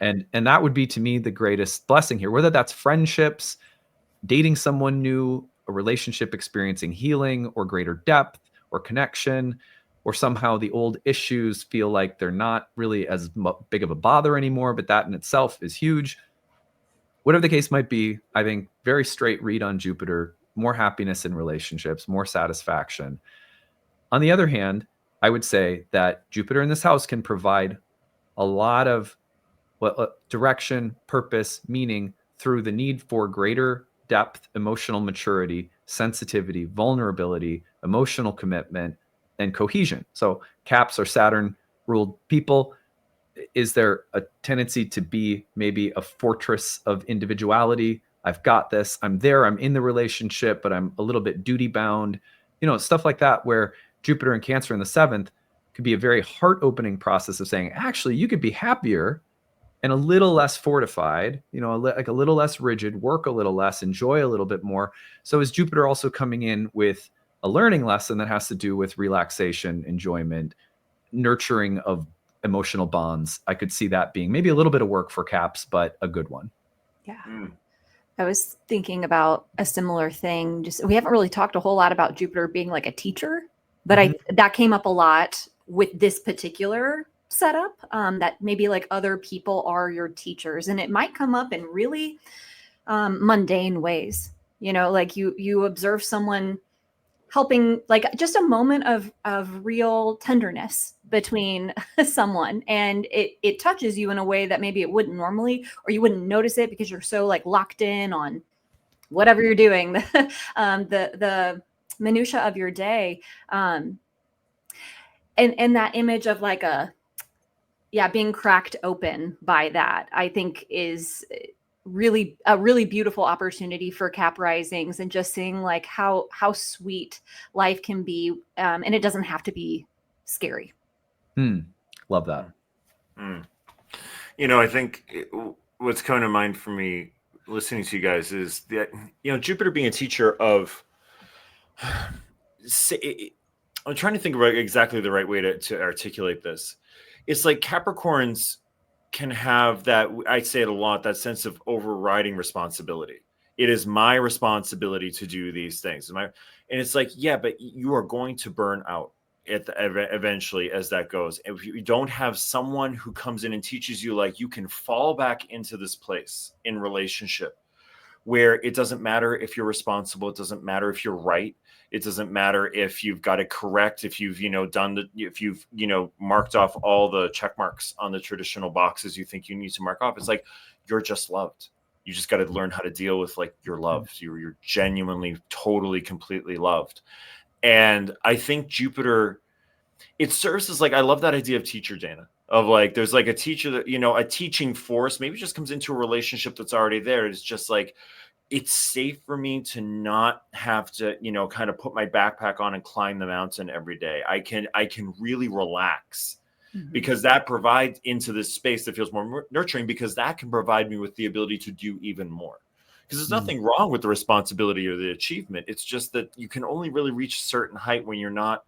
And that would be, to me, the greatest blessing here, whether that's friendships, dating someone new, a relationship experiencing healing or greater depth or connection, or somehow the old issues feel like they're not really as big of a bother anymore, but that in itself is huge. Whatever the case might be, I think very straight read on Jupiter, more happiness in relationships, more satisfaction. On the other hand, I would say that Jupiter in this house can provide a lot of direction, purpose, meaning through the need for greater depth, emotional maturity, sensitivity, vulnerability, emotional commitment, and cohesion. So Caps are Saturn-ruled people. Is there a tendency to be maybe a fortress of individuality? I've got this. I'm there. I'm in the relationship, but I'm a little bit duty-bound. You know, stuff like that where Jupiter and Cancer in the 7th could be a very heart-opening process of saying, actually, you could be happier and a little less fortified, you know, like a little less rigid, work a little less, enjoy a little bit more. So is Jupiter also coming in with a learning lesson that has to do with relaxation, enjoyment, nurturing of emotional bonds? I could see that being maybe a little bit of work for Caps, but a good one. Yeah. I was thinking about a similar thing. Just we haven't really talked a whole lot about Jupiter being like a teacher, but that came up a lot with this particular setup, that maybe like other people are your teachers, and it might come up in really mundane ways. You know, like you observe someone helping, like just a moment of real tenderness between someone, and it touches you in a way that maybe it wouldn't normally, or you wouldn't notice it because you're so like locked in on whatever you're doing, the minutia of your day, and that image of like a yeah, being cracked open by that, I think is really a really beautiful opportunity for Cap risings, and just seeing like how sweet life can be, and it doesn't have to be scary. Love that. You know, I think what's coming to mind for me listening to you guys is that, you know, Jupiter being a teacher of, I'm trying to think about exactly the right way to articulate this. It's like Capricorns can have that, I say it a lot, that sense of overriding responsibility. It is my responsibility to do these things. And it's like, yeah, but you are going to burn out eventually as that goes. If you don't have someone who comes in and teaches you, like, you can fall back into this place in relationship where it doesn't matter if you're responsible, it doesn't matter if you're right, it doesn't matter if you've got it correct, if you've, you know, if you've, you know, marked off all the check marks on the traditional boxes you think you need to mark off. It's like, you're just loved. You just got to learn how to deal with, like, you're loved. You're genuinely, totally, completely loved. And I think Jupiter, it serves as, like, I love that idea of teacher, Dana, of like, there's like a teacher that, you know, a teaching force maybe just comes into a relationship that's already there. It's just like, it's safe for me to not have to, you know, kind of put my backpack on and climb the mountain every day. I can really relax because that provides into this space that feels more nurturing, because that can provide me with the ability to do even more. Because there's nothing wrong with the responsibility or the achievement. It's just that you can only really reach a certain height when you're not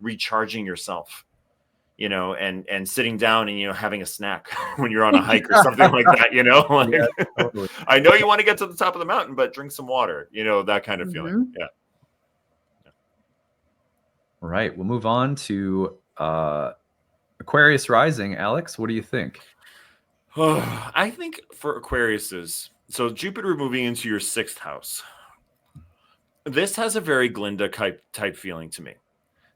recharging yourself, you know, and sitting down and, you know, having a snack when you're on a hike or something like that, you know, like, Yeah, totally. I know you want to get to the top of the mountain, but drink some water, you know, that kind of feeling. Yeah. All right. We'll move on to Aquarius rising. Alex, what do you think? I think for Aquariuses, so Jupiter moving into your 6th house, this has a very Glinda type feeling to me.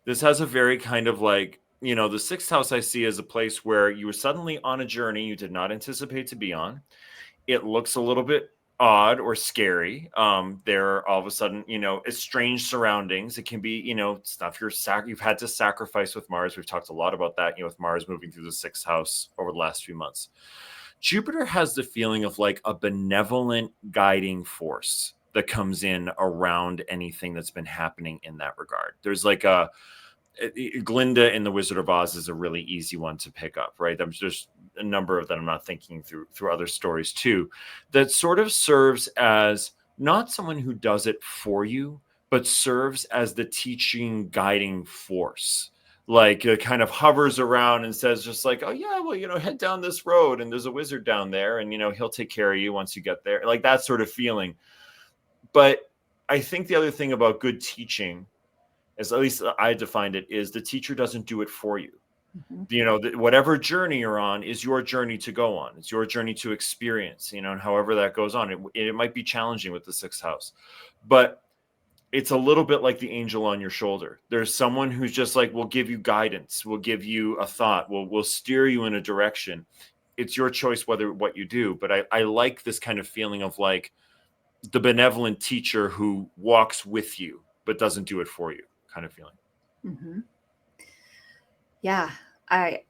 This has a very kind of like, you know, the 6th house I see as a place where you were suddenly on a journey you did not anticipate to be on. It looks a little bit odd or scary. There are all of a sudden, you know, strange surroundings. It can be, you know, stuff you've had to sacrifice with Mars. We've talked a lot about that, you know, with Mars moving through the 6th house over the last few months. Jupiter has the feeling of like a benevolent guiding force that comes in around anything that's been happening in that regard. There's like Glinda in The Wizard of Oz is a really easy one to pick up, right? There's a number of that I'm not thinking through other stories too, that sort of serves as not someone who does it for you, but serves as the teaching, guiding force. Like, it kind of hovers around and says just like, oh yeah, well, you know, head down this road and there's a wizard down there and, you know, he'll take care of you once you get there. Like that sort of feeling. But I think the other thing about good teaching, as at least I defined it, is the teacher doesn't do it for you. You know, whatever journey you're on is your journey to go on. It's your journey to experience, you know, and however that goes on, it might be challenging with the 6th house, but it's a little bit like the angel on your shoulder. There's someone who's just like, we'll give you guidance. We'll give you a thought. We'll steer you in a direction. It's your choice what you do. But I like this kind of feeling of like the benevolent teacher who walks with you, but doesn't do it for you kind of feeling. Yeah, I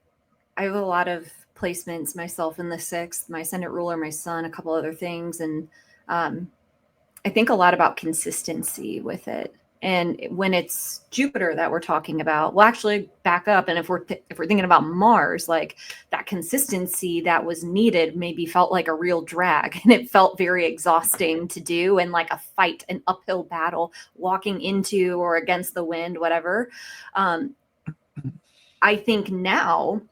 have a lot of placements myself in the 6th, my ascendant ruler, my sun, a couple other things. And I think a lot about consistency with it. And when it's Jupiter that we're talking about, we'll actually back up. And if we're thinking about Mars, like that consistency that was needed maybe felt like a real drag, and it felt very exhausting to do, and like a fight, an uphill battle, walking into or against the wind, whatever. I think now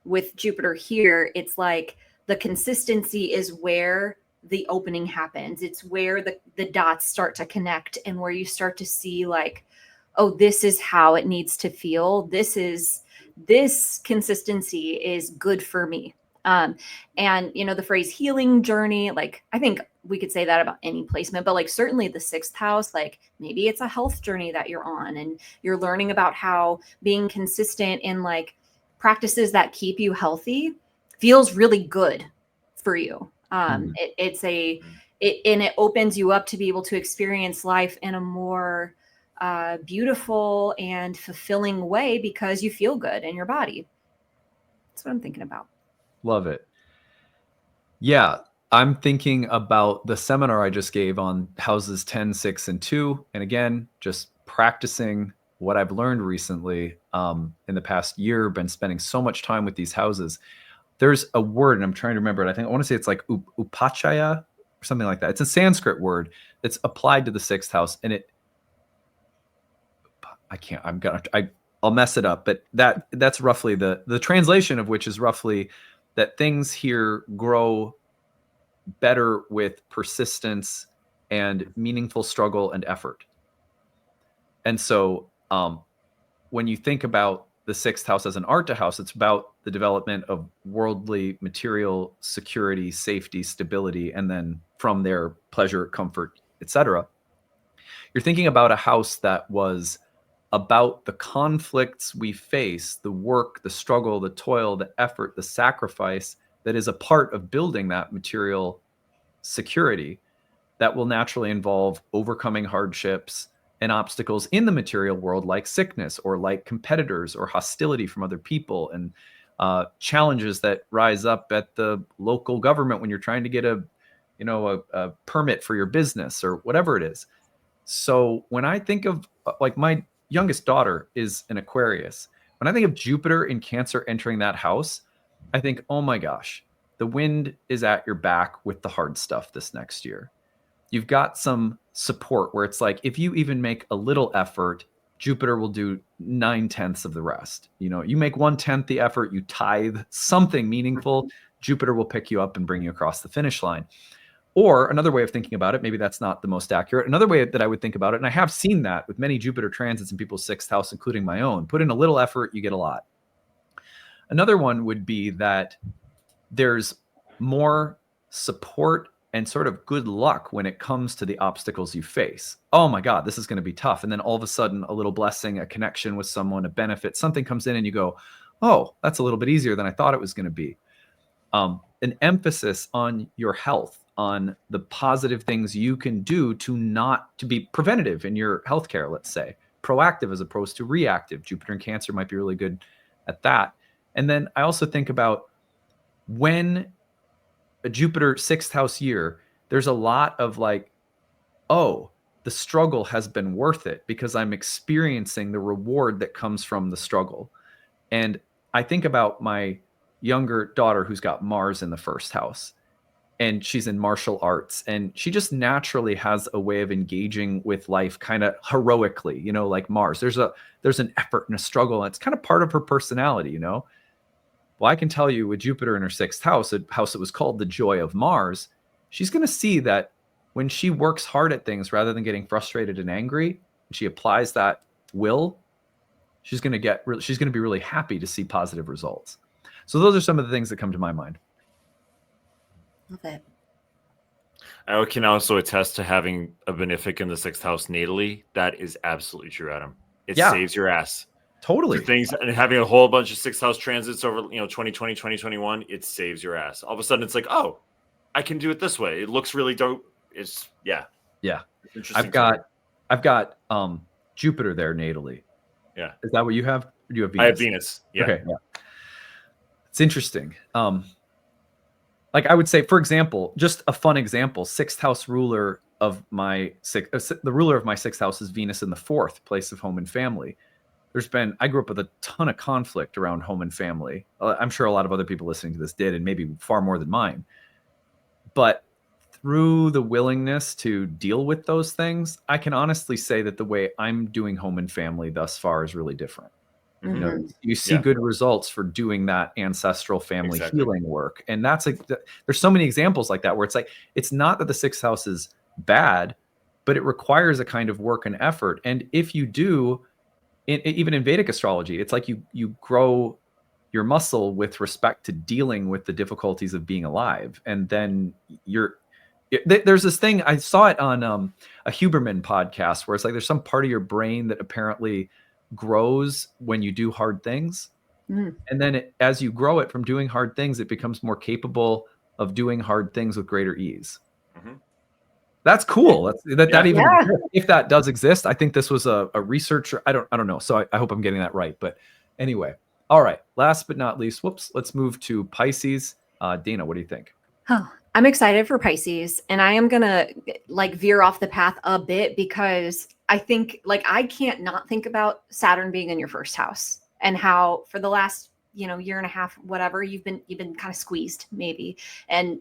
with Jupiter here, it's like the consistency is where the opening happens. It's where the dots start to connect, and where you start to see like, oh, this is how it needs to feel. This consistency is good for me. And, you know, the phrase healing journey, like, I think we could say that about any placement, but like certainly the 6th house, like maybe it's a health journey that you're on and you're learning about how being consistent in like practices that keep you healthy feels really good for you. It opens you up to be able to experience life in a more beautiful and fulfilling way because you feel good in your body. That's what I'm thinking about. Love it. Yeah, I'm thinking about the seminar I just gave on houses 10, 6, and 2. And again, just practicing what I've learned recently in the past year, been spending so much time with these houses. There's a word, and I'm trying to remember it. I want to say it's like upachaya or something like that. It's a Sanskrit word that's applied to the 6th house. And I'll mess it up, but that's roughly the translation of which is roughly that things here grow better with persistence and meaningful struggle and effort. And so when you think about the 6th house as an Arta house, it's about the development of worldly, material security, safety, stability, and then from there, pleasure, comfort, etc. You're thinking about a house that was about the conflicts we face, the work, the struggle, the toil, the effort, the sacrifice that is a part of building that material security that will naturally involve overcoming hardships and obstacles in the material world, like sickness or like competitors or hostility from other people, and challenges that rise up at the local government when you're trying to get a permit for your business or whatever it is. So when I think of like my youngest daughter is an Aquarius, when I think of Jupiter in Cancer entering that house, I think, oh my gosh, the wind is at your back with the hard stuff this next year. You've got some support where it's like, if you even make a little effort, Jupiter will do 9/10 of the rest. You make 1/10 the effort, you tithe something meaningful, Jupiter will pick you up and bring you across the finish line. Or another way of thinking about it, maybe that's not the most accurate. Another way that I would think about it, and I have seen that with many Jupiter transits in people's 6th house, including my own, put in a little effort, you get a lot. Another one would be that there's more support and sort of good luck when it comes to the obstacles you face. Oh my God, this is going to be tough. And then all of a sudden, a little blessing, a connection with someone, a benefit, something comes in and you go, oh, that's a little bit easier than I thought it was going to be. An emphasis on your health, on the positive things you can do to be preventative in your healthcare, let's say, proactive as opposed to reactive. Jupiter in Cancer might be really good at that. And then I also think about when a Jupiter 6th house year, there's a lot of like, oh, the struggle has been worth it because I'm experiencing the reward that comes from the struggle. And I think about my younger daughter who's got Mars in the 1st house, and she's in martial arts, and she just naturally has a way of engaging with life kind of heroically, like Mars. There's an effort and a struggle, and it's kind of part of her personality, Well, I can tell you with Jupiter in her 6th house, a house that was called the joy of Mars, she's going to see that when she works hard at things rather than getting frustrated and angry, and she applies that will, she's going to be really happy to see positive results. So those are some of the things that come to my mind. Love it. I can also attest to having a benefic in the 6th house natally. That is absolutely true, Adam. It saves your ass. Totally. Things, and having a whole bunch of 6th house transits over 2020, 2021, it saves your ass. All of a sudden it's like, oh, I can do it this way. It looks really dope. It's yeah. Interesting. I've got Jupiter there natally. Yeah. Is that what you have? Or do you have Venus? I have Venus. Yeah. Okay. Yeah. It's interesting. Like I would say, for example, just a fun example, 6th house ruler of my the ruler of my 6th house is Venus in the 4th, place of home and family. I grew up with a ton of conflict around home and family. I'm sure a lot of other people listening to this did, and maybe far more than mine. But through the willingness to deal with those things, I can honestly say that the way I'm doing home and family thus far is really different. Mm-hmm. You see good results for doing that ancestral family healing work. And that's there's so many examples like that where it's like, it's not that the 6th house is bad, but it requires a kind of work and effort. And if you do, even in Vedic astrology, it's like you grow your muscle with respect to dealing with the difficulties of being alive. And then there's this thing, I saw it on a Huberman podcast where it's like, there's some part of your brain that apparently grows when you do hard things. And then as you grow it from doing hard things, it becomes more capable of doing hard things with greater ease. Mm-hmm. That's cool. If that does exist, I think this was a researcher. I don't know. So I hope I'm getting that right. But anyway, All right. Last but not least, whoops, let's move to Pisces. Dana, what do you think? Oh, I'm excited for Pisces, and I am gonna like veer off the path a bit because I think like I can't not think about Saturn being in your first house and how for the last year and a half, whatever, you've been kind of squeezed maybe and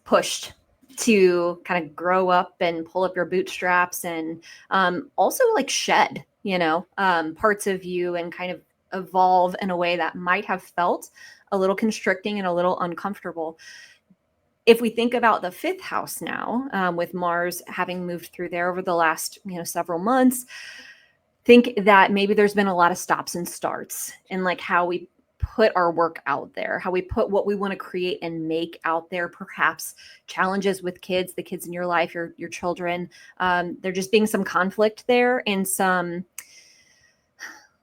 pushed to kind of grow up and pull up your bootstraps and also like shed parts of you and kind of evolve in a way that might have felt a little constricting and a little uncomfortable. If we think about the fifth house now, with Mars having moved through there over the last several months, think that maybe there's been a lot of stops and starts in like how we put our work out there, how we put what we want to create and make out there, perhaps challenges with kids, the kids in your life, your children. There just being some conflict there and some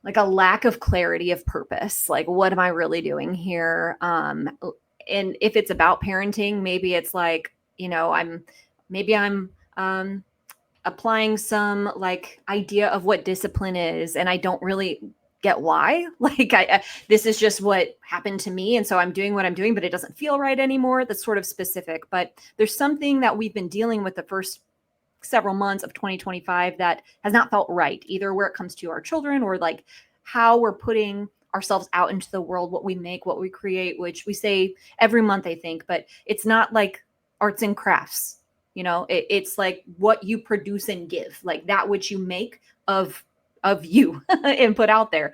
like a lack of clarity of purpose. Like, what am I really doing here? And if it's about parenting, maybe it's like, I'm applying some like idea of what discipline is, and I don't really get why. Like, this is just what happened to me, and so I'm doing what I'm doing, but it doesn't feel right anymore. That's sort of specific, but there's something that we've been dealing with the first several months of 2025 that has not felt right, either where it comes to our children or like how we're putting ourselves out into the world, what we make, what we create, which we say every month, I think, but it's not like arts and crafts. It's like what you produce and give, like that which you make of you and put out there.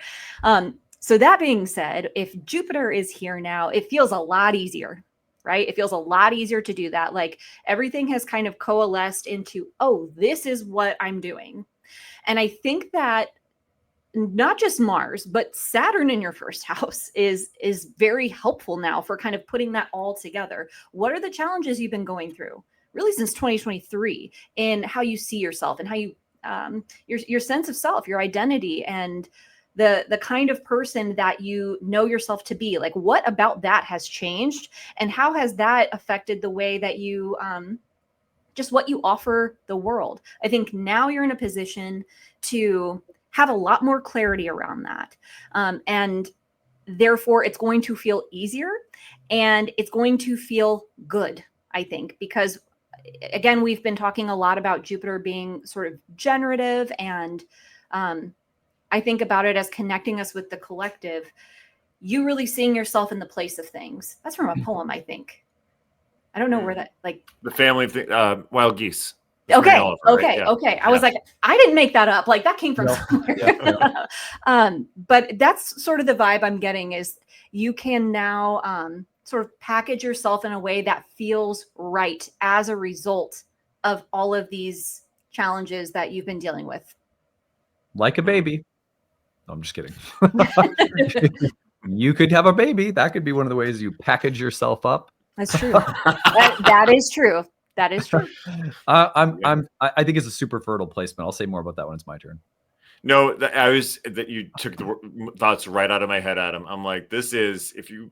So that being said, if Jupiter is here now, it feels a lot easier, right? It feels a lot easier to do that. Like everything has kind of coalesced into, oh, this is what I'm doing. And I think that not just Mars, but Saturn in your first house is very helpful now for kind of putting that all together. What are the challenges you've been going through really since 2023 in how you see yourself and how you, your sense of self, your identity, and the kind of person that you know yourself to be? Like, what about that has changed, and how has that affected the way that you just what you offer the world? I think now you're in a position to have a lot more clarity around that, and therefore it's going to feel easier and it's going to feel good, I think, because again, we've been talking a lot about Jupiter being sort of generative, and I think about it as connecting us with the collective. You really seeing yourself in the place of things. That's from a poem, I think. I don't know where that, like, The family thing, Wild Geese. Okay. Oliver, right? Yeah. Okay. I was like, I didn't make that up. Like that came from somewhere. But that's sort of the vibe I'm getting is you can now sort of package yourself in a way that feels right as a result of all of these challenges that you've been dealing with. Like a baby. No, I'm just kidding. You could have a baby. That could be one of the ways you package yourself up. That's true. that is true. That is true. I think it's a super fertile placement. I'll say more about that when it's my turn. No, that you took the thoughts right out of my head, Adam. I'm like, this is, if you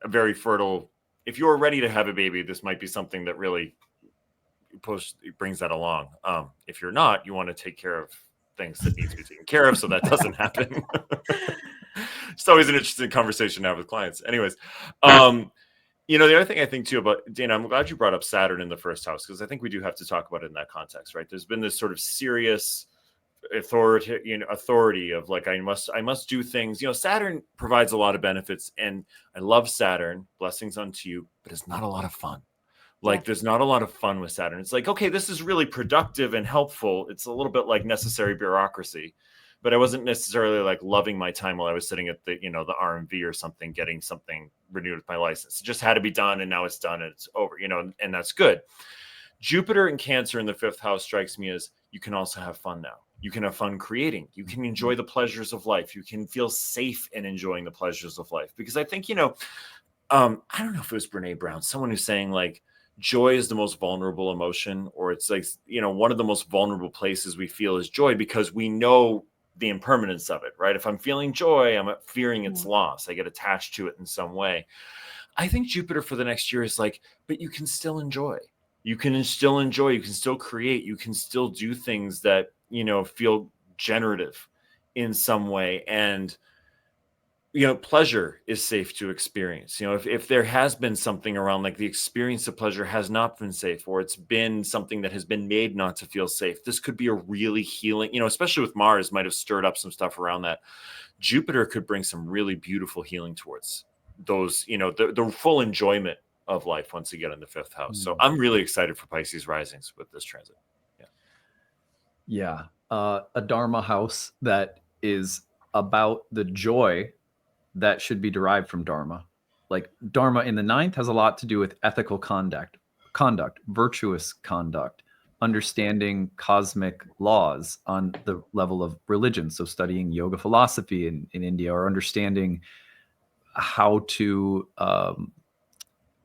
a very fertile, if you're ready to have a baby, this might be something that really brings that along. If you're not, you want to take care of things that need to be taken care of so that doesn't happen. It's always an interesting conversation to have with clients. Anyways, the other thing I think too about, Dana, I'm glad you brought up Saturn in the first house, because I think we do have to talk about it in that context, right? There's been this sort of serious authority of like, I must do things. Saturn provides a lot of benefits, and I love Saturn, blessings unto you, but it's not a lot of fun. Like, there's not a lot of fun with Saturn. It's like, okay, this is really productive and helpful. It's a little bit like necessary bureaucracy, but I wasn't necessarily like loving my time while I was sitting at the RMV or something, getting something renewed with my license. It just had to be done, and now it's done and it's over, and that's good. Jupiter in Cancer in the fifth house strikes me as, you can also have fun now. You can have fun creating. You can enjoy the pleasures of life. You can feel safe in enjoying the pleasures of life. Because I think, I don't know if it was Brene Brown, someone who's saying like, joy is the most vulnerable emotion, or it's like, one of the most vulnerable places we feel is joy, because we know the impermanence of it, right? If I'm feeling joy, I'm fearing its loss. I get attached to it in some way. I think Jupiter for the next year is like, but you can still enjoy. You can still enjoy. You can still create. You can still do things that, feel generative in some way. And pleasure is safe to experience. If there has been something around, like the experience of pleasure has not been safe, or it's been something that has been made not to feel safe, this could be a really healing, especially with Mars might have stirred up some stuff around that. Jupiter could bring some really beautiful healing towards those, the full enjoyment of life once you get in the 5th house. So I'm really excited for Pisces risings with this transit. Yeah. A Dharma house that is about the joy that should be derived from Dharma. Like Dharma in the 9th has a lot to do with ethical conduct, virtuous conduct, understanding cosmic laws on the level of religion. So studying yoga philosophy in India, or understanding how to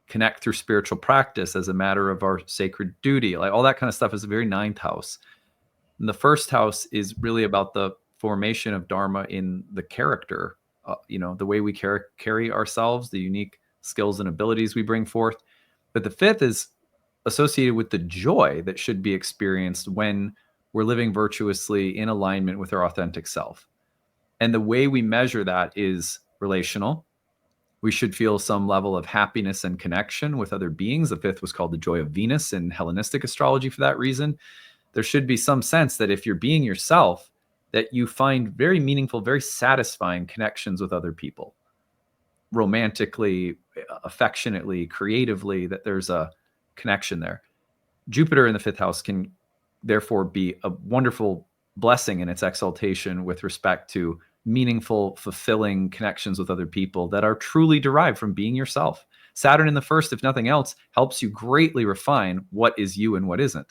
connect through spiritual practice as a matter of our sacred duty. Like all that kind of stuff is a very 9th house. And the 1st house is really about the formation of Dharma in the character, the way we carry ourselves, the unique skills and abilities we bring forth. But the 5th is associated with the joy that should be experienced when we're living virtuously in alignment with our authentic self. And the way we measure that is relational. We should feel some level of happiness and connection with other beings. The 5th was called the joy of Venus in Hellenistic astrology for that reason. There should be some sense that if you're being yourself, that you find very meaningful, very satisfying connections with other people, romantically, affectionately, creatively, that there's a connection there. Jupiter in the 5th house can therefore be a wonderful blessing in its exaltation with respect to meaningful, fulfilling connections with other people that are truly derived from being yourself. Saturn in the 1st, if nothing else, helps you greatly refine what is you and what isn't.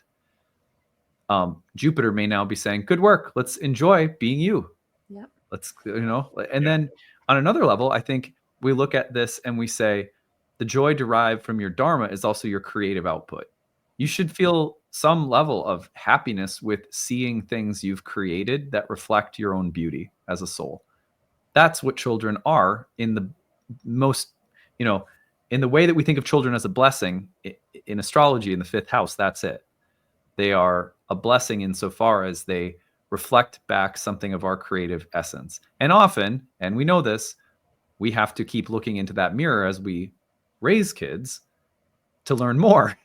Jupiter may now be saying, good work, let's enjoy being you. Yep. Let's, and then on another level, I think we look at this and we say, the joy derived from your Dharma is also your creative output. You should feel some level of happiness with seeing things you've created that reflect your own beauty as a soul. That's what children are in the most, in the way that we think of children as a blessing in astrology in the 5th house. That's it. They are a blessing insofar as they reflect back something of our creative essence. And often, and we know this, we have to keep looking into that mirror as we raise kids to learn more,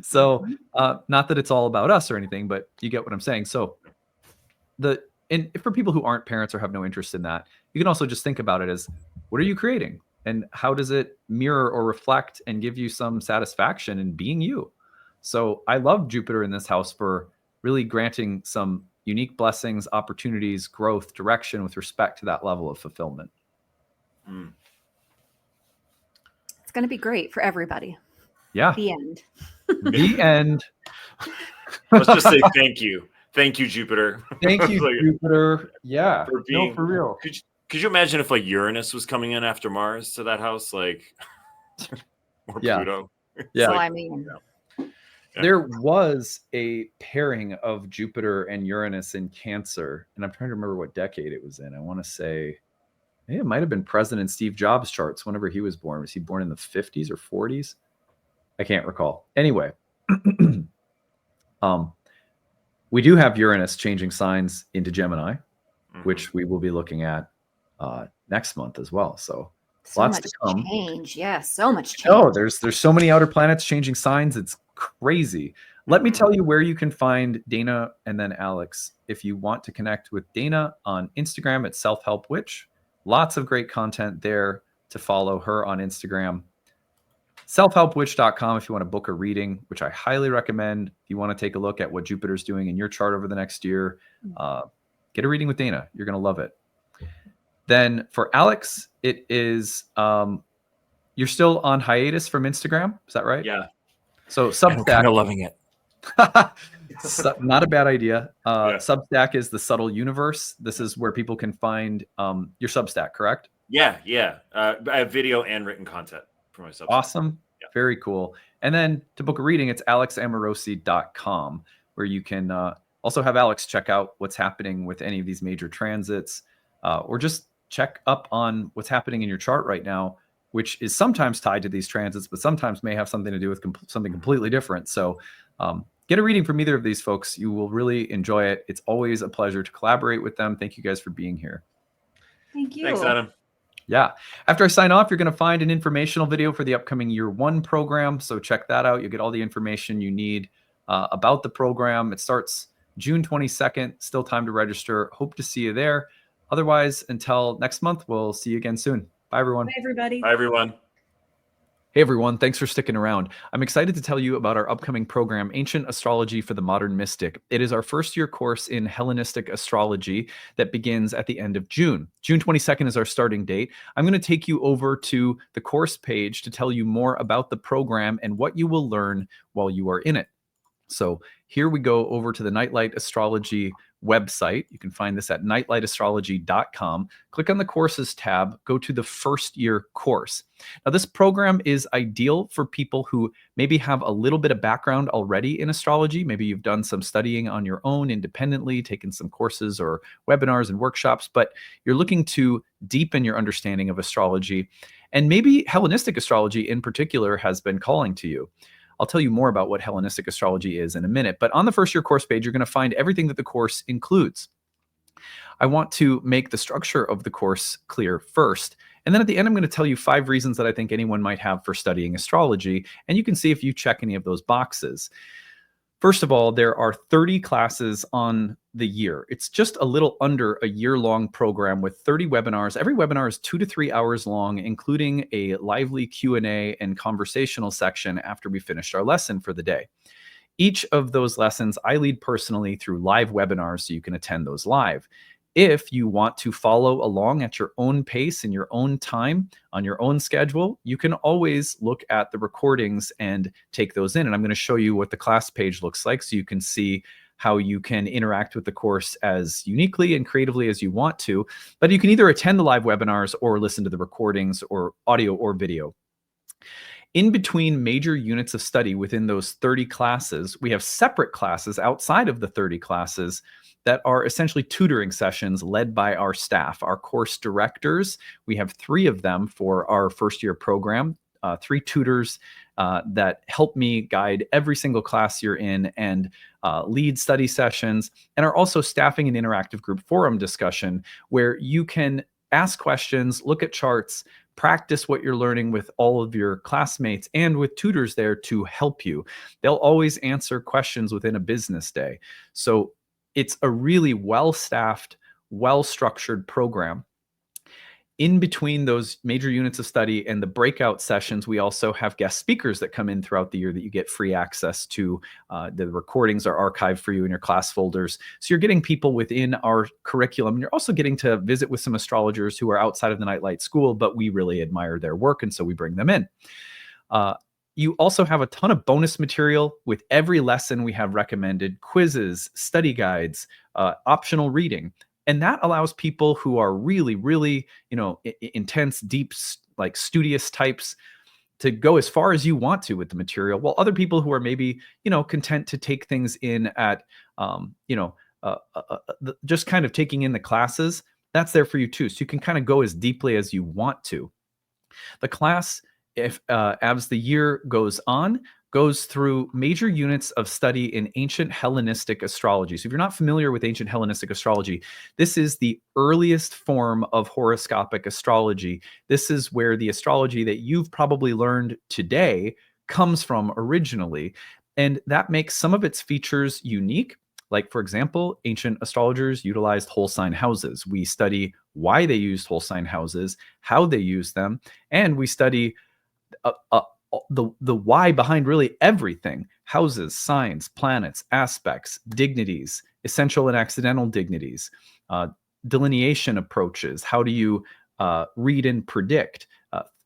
So not that it's all about us or anything, but you get what I'm saying. So and for people who aren't parents or have no interest in that, you can also just think about it as, what are you creating? And how does it mirror or reflect and give you some satisfaction in being you? So I love Jupiter in this house for really granting some unique blessings, opportunities, growth, direction with respect to that level of fulfillment. It's going to be great for everybody. Yeah. The end. The end. Let's just say thank you. Thank you, Jupiter. Thank you, Jupiter. Yeah. For being, for real. Could you imagine if Uranus was coming in after Mars to that house, or Pluto? Yeah. So, I mean, there was a pairing of Jupiter and Uranus in Cancer, and I'm trying to remember what decade it was in. I want to say it might have been President Steve Jobs' charts whenever he was born. Was he born in the 50s or 40s? I can't recall. Anyway, we do have Uranus changing signs into Gemini, which we will be looking at next month as well. So lots much to come. Change. Yeah, so much change. Oh, there's so many outer planets changing signs. It's crazy. Let me tell you where you can find Dana and then Alex. If you want to connect with Dana on Instagram at selfhelpwitch, lots of great content there to follow her on Instagram. Selfhelpwitch.com if you want to book a reading, which I highly recommend. If you want to take a look at what Jupiter's doing in your chart over the next year, get a reading with Dana. You're going to love it. Then for Alex, it is, you're still on hiatus from Instagram. Is that right? Yeah. So Substack. I'm kind of loving it. Not a bad idea. Substack is the subtle universe. This is where people can find your Substack, correct? Yeah. I have video and written content for my Substack. Awesome. Yeah. Very cool. And then to book a reading, it's alexamorosi.com, where you can also have Alex check out what's happening with any of these major transits, or just check up on what's happening in your chart right now, which is sometimes tied to these transits, but sometimes may have something to do with something completely different. So get a reading from either of these folks. You will really enjoy it. It's always a pleasure to collaborate with them. Thank you guys for being here. Thank you. Thanks, Adam. Yeah. After I sign off, you're going to find an informational video for the upcoming Year 1 program. So check that out. You'll get all the information you need about the program. It starts June 22nd. Still time to register. Hope to see you there. Otherwise, until next month, we'll see you again soon. Bye, everyone. Bye, everybody. Bye, everyone. Hey everyone, thanks for sticking around. I'm excited to tell you about our upcoming program, Ancient Astrology for the Modern Mystic. It is our first-year course in Hellenistic astrology that begins at the end of June. June 22nd is our starting date. I'm going to take you over to the course page to tell you more about the program and what you will learn while you are in it. So here we go over to the Nightlight Astrology website. You can find this at nightlightastrology.com. Click on the courses tab, go to the first year course. Now this program is ideal for people who maybe have a little bit of background already in astrology. Maybe you've done some studying on your own independently, taken some courses or webinars and workshops, but you're looking to deepen your understanding of astrology. And maybe Hellenistic astrology in particular has been calling to you. I'll tell you more about what Hellenistic astrology is in a minute, but on the first year course page, you're going to find everything that the course includes. I want to make the structure of the course clear first. And then at the end, I'm going to tell you 5 reasons that I think anyone might have for studying astrology. And you can see if you check any of those boxes. First of all, there are 30 classes on the year. It's just a little under a year-long program with 30 webinars. Every webinar is 2 to 3 hours long, including a lively Q&A and conversational section after we finished our lesson for the day. Each of those lessons I lead personally through live webinars, so you can attend those live. If you want to follow along at your own pace in your own time, on your own schedule, you can always look at the recordings and take those in. And I'm going to show you what the class page looks like so you can see how you can interact with the course as uniquely and creatively as you want to. But you can either attend the live webinars or listen to the recordings or audio or video. In between major units of study within those 30 classes, we have separate classes outside of the 30 classes that are essentially tutoring sessions led by our staff, our course directors. We have 3 of them for our first year program, 3 tutors that help me guide every single class you're in and lead study sessions, and are also staffing an interactive group forum discussion where you can ask questions, look at charts, practice what you're learning with all of your classmates and with tutors there to help you. They'll always answer questions within a business day. So it's a really well-staffed, well-structured program. In between those major units of study and the breakout sessions, we also have guest speakers that come in throughout the year that you get free access to. The recordings are archived for you in your class folders. So you're getting people within our curriculum. And you're also getting to visit with some astrologers who are outside of the Nightlight School, but we really admire their work, and so we bring them in. You also have a ton of bonus material. With every lesson we have recommended quizzes, study guides, optional reading. And that allows people who are really, really, intense, deep, like studious types to go as far as you want to with the material, while other people who are maybe, content to take things in at, just kind of taking in the classes, that's there for you too. So you can kind of go as deeply as you want to. The class, as the year goes on, goes through major units of study in ancient Hellenistic astrology. So if you're not familiar with ancient Hellenistic astrology, this is the earliest form of horoscopic astrology. This is where the astrology that you've probably learned today comes from originally. And that makes some of its features unique. Like, for example, ancient astrologers utilized whole sign houses. We study why they used whole sign houses, how they used them, and we study the why behind really everything: houses, signs, planets, aspects, dignities, essential and accidental dignities, delineation approaches. How do you read and predict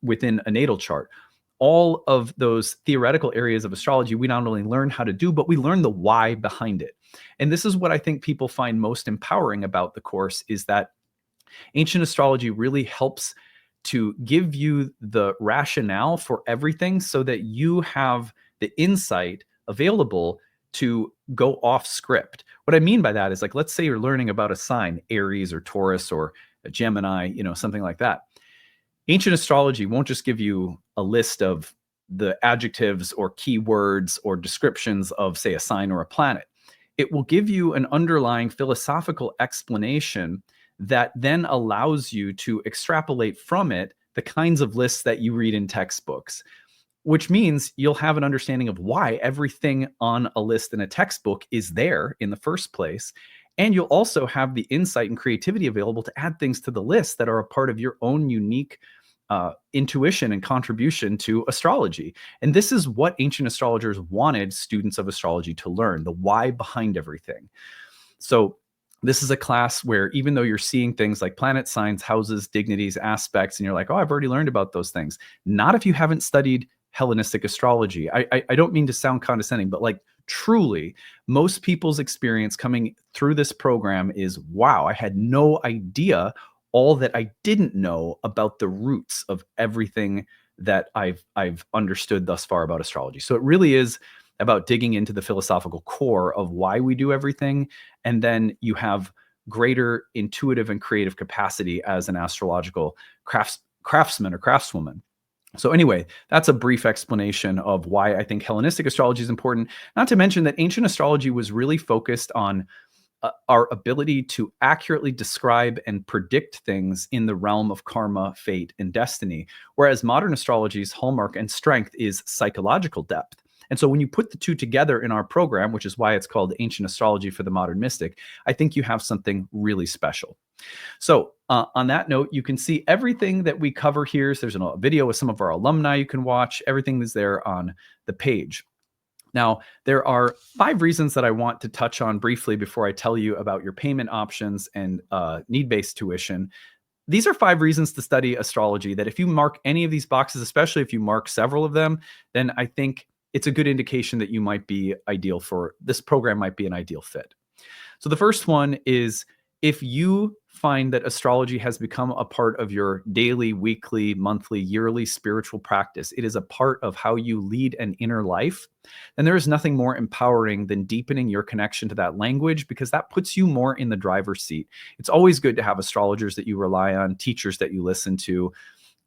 within a natal chart? All of those theoretical areas of astrology we not only learn how to do, but we learn the why behind it. And this is what I think people find most empowering about the course, is that ancient astrology really helps to give you the rationale for everything so that you have the insight available to go off script. What I mean by that is, like, let's say you're learning about a sign, Aries or Taurus or a Gemini, something like that. Ancient astrology won't just give you a list of the adjectives or keywords or descriptions of, say, a sign or a planet. It will give you an underlying philosophical explanation that then allows you to extrapolate from it the kinds of lists that you read in textbooks, which means you'll have an understanding of why everything on a list in a textbook is there in the first place. And you'll also have the insight and creativity available to add things to the list that are a part of your own unique intuition and contribution to astrology. And this is what ancient astrologers wanted students of astrology to learn, the why behind everything. So this is a class where even though you're seeing things like planet signs, houses, dignities, aspects, and you're like, oh, I've already learned about those things. Not if you haven't studied Hellenistic astrology. I don't mean to sound condescending, but like truly, most people's experience coming through this program is, wow, I had no idea all that I didn't know about the roots of everything that I've understood thus far about astrology. So it really is about digging into the philosophical core of why we do everything. And then you have greater intuitive and creative capacity as an astrological craftsman or craftswoman. So anyway, that's a brief explanation of why I think Hellenistic astrology is important. Not to mention that ancient astrology was really focused on our ability to accurately describe and predict things in the realm of karma, fate, and destiny, whereas modern astrology's hallmark and strength is psychological depth. And so when you put the two together in our program, which is why it's called Ancient Astrology for the Modern Mystic, I think you have something really special. So on that note, you can see everything that we cover here. So there's a video with some of our alumni you can watch. Everything is there on the page. Now, there are 5 reasons that I want to touch on briefly before I tell you about your payment options and need-based tuition. These are 5 reasons to study astrology that if you mark any of these boxes, especially if you mark several of them, then I think it's a good indication that you might be ideal for this program, might be an ideal fit. So the first one is if you find that astrology has become a part of your daily, weekly, monthly, yearly spiritual practice, it is a part of how you lead an inner life, then there is nothing more empowering than deepening your connection to that language, because that puts you more in the driver's seat. It's always good to have astrologers that you rely on, teachers that you listen to,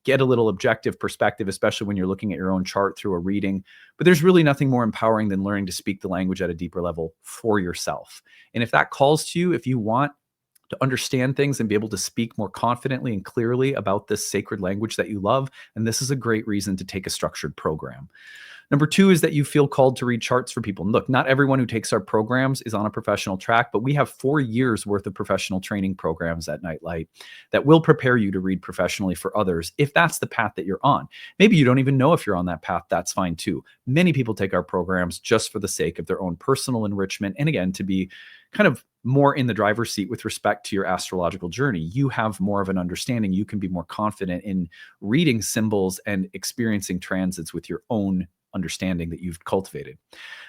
get a little objective perspective, especially when you're looking at your own chart through a reading. But there's really nothing more empowering than learning to speak the language at a deeper level for yourself. And if that calls to you, if you want to understand things and be able to speak more confidently and clearly about this sacred language that you love, and this is a great reason to take a structured program. Number 2 is that you feel called to read charts for people. And look, not everyone who takes our programs is on a professional track, but we have 4 years worth of professional training programs at Nightlight that will prepare you to read professionally for others if that's the path that you're on. Maybe you don't even know if you're on that path. That's fine too. Many people take our programs just for the sake of their own personal enrichment. And again, to be kind of more in the driver's seat with respect to your astrological journey. You have more of an understanding. You can be more confident in reading symbols and experiencing transits with your own understanding that you've cultivated.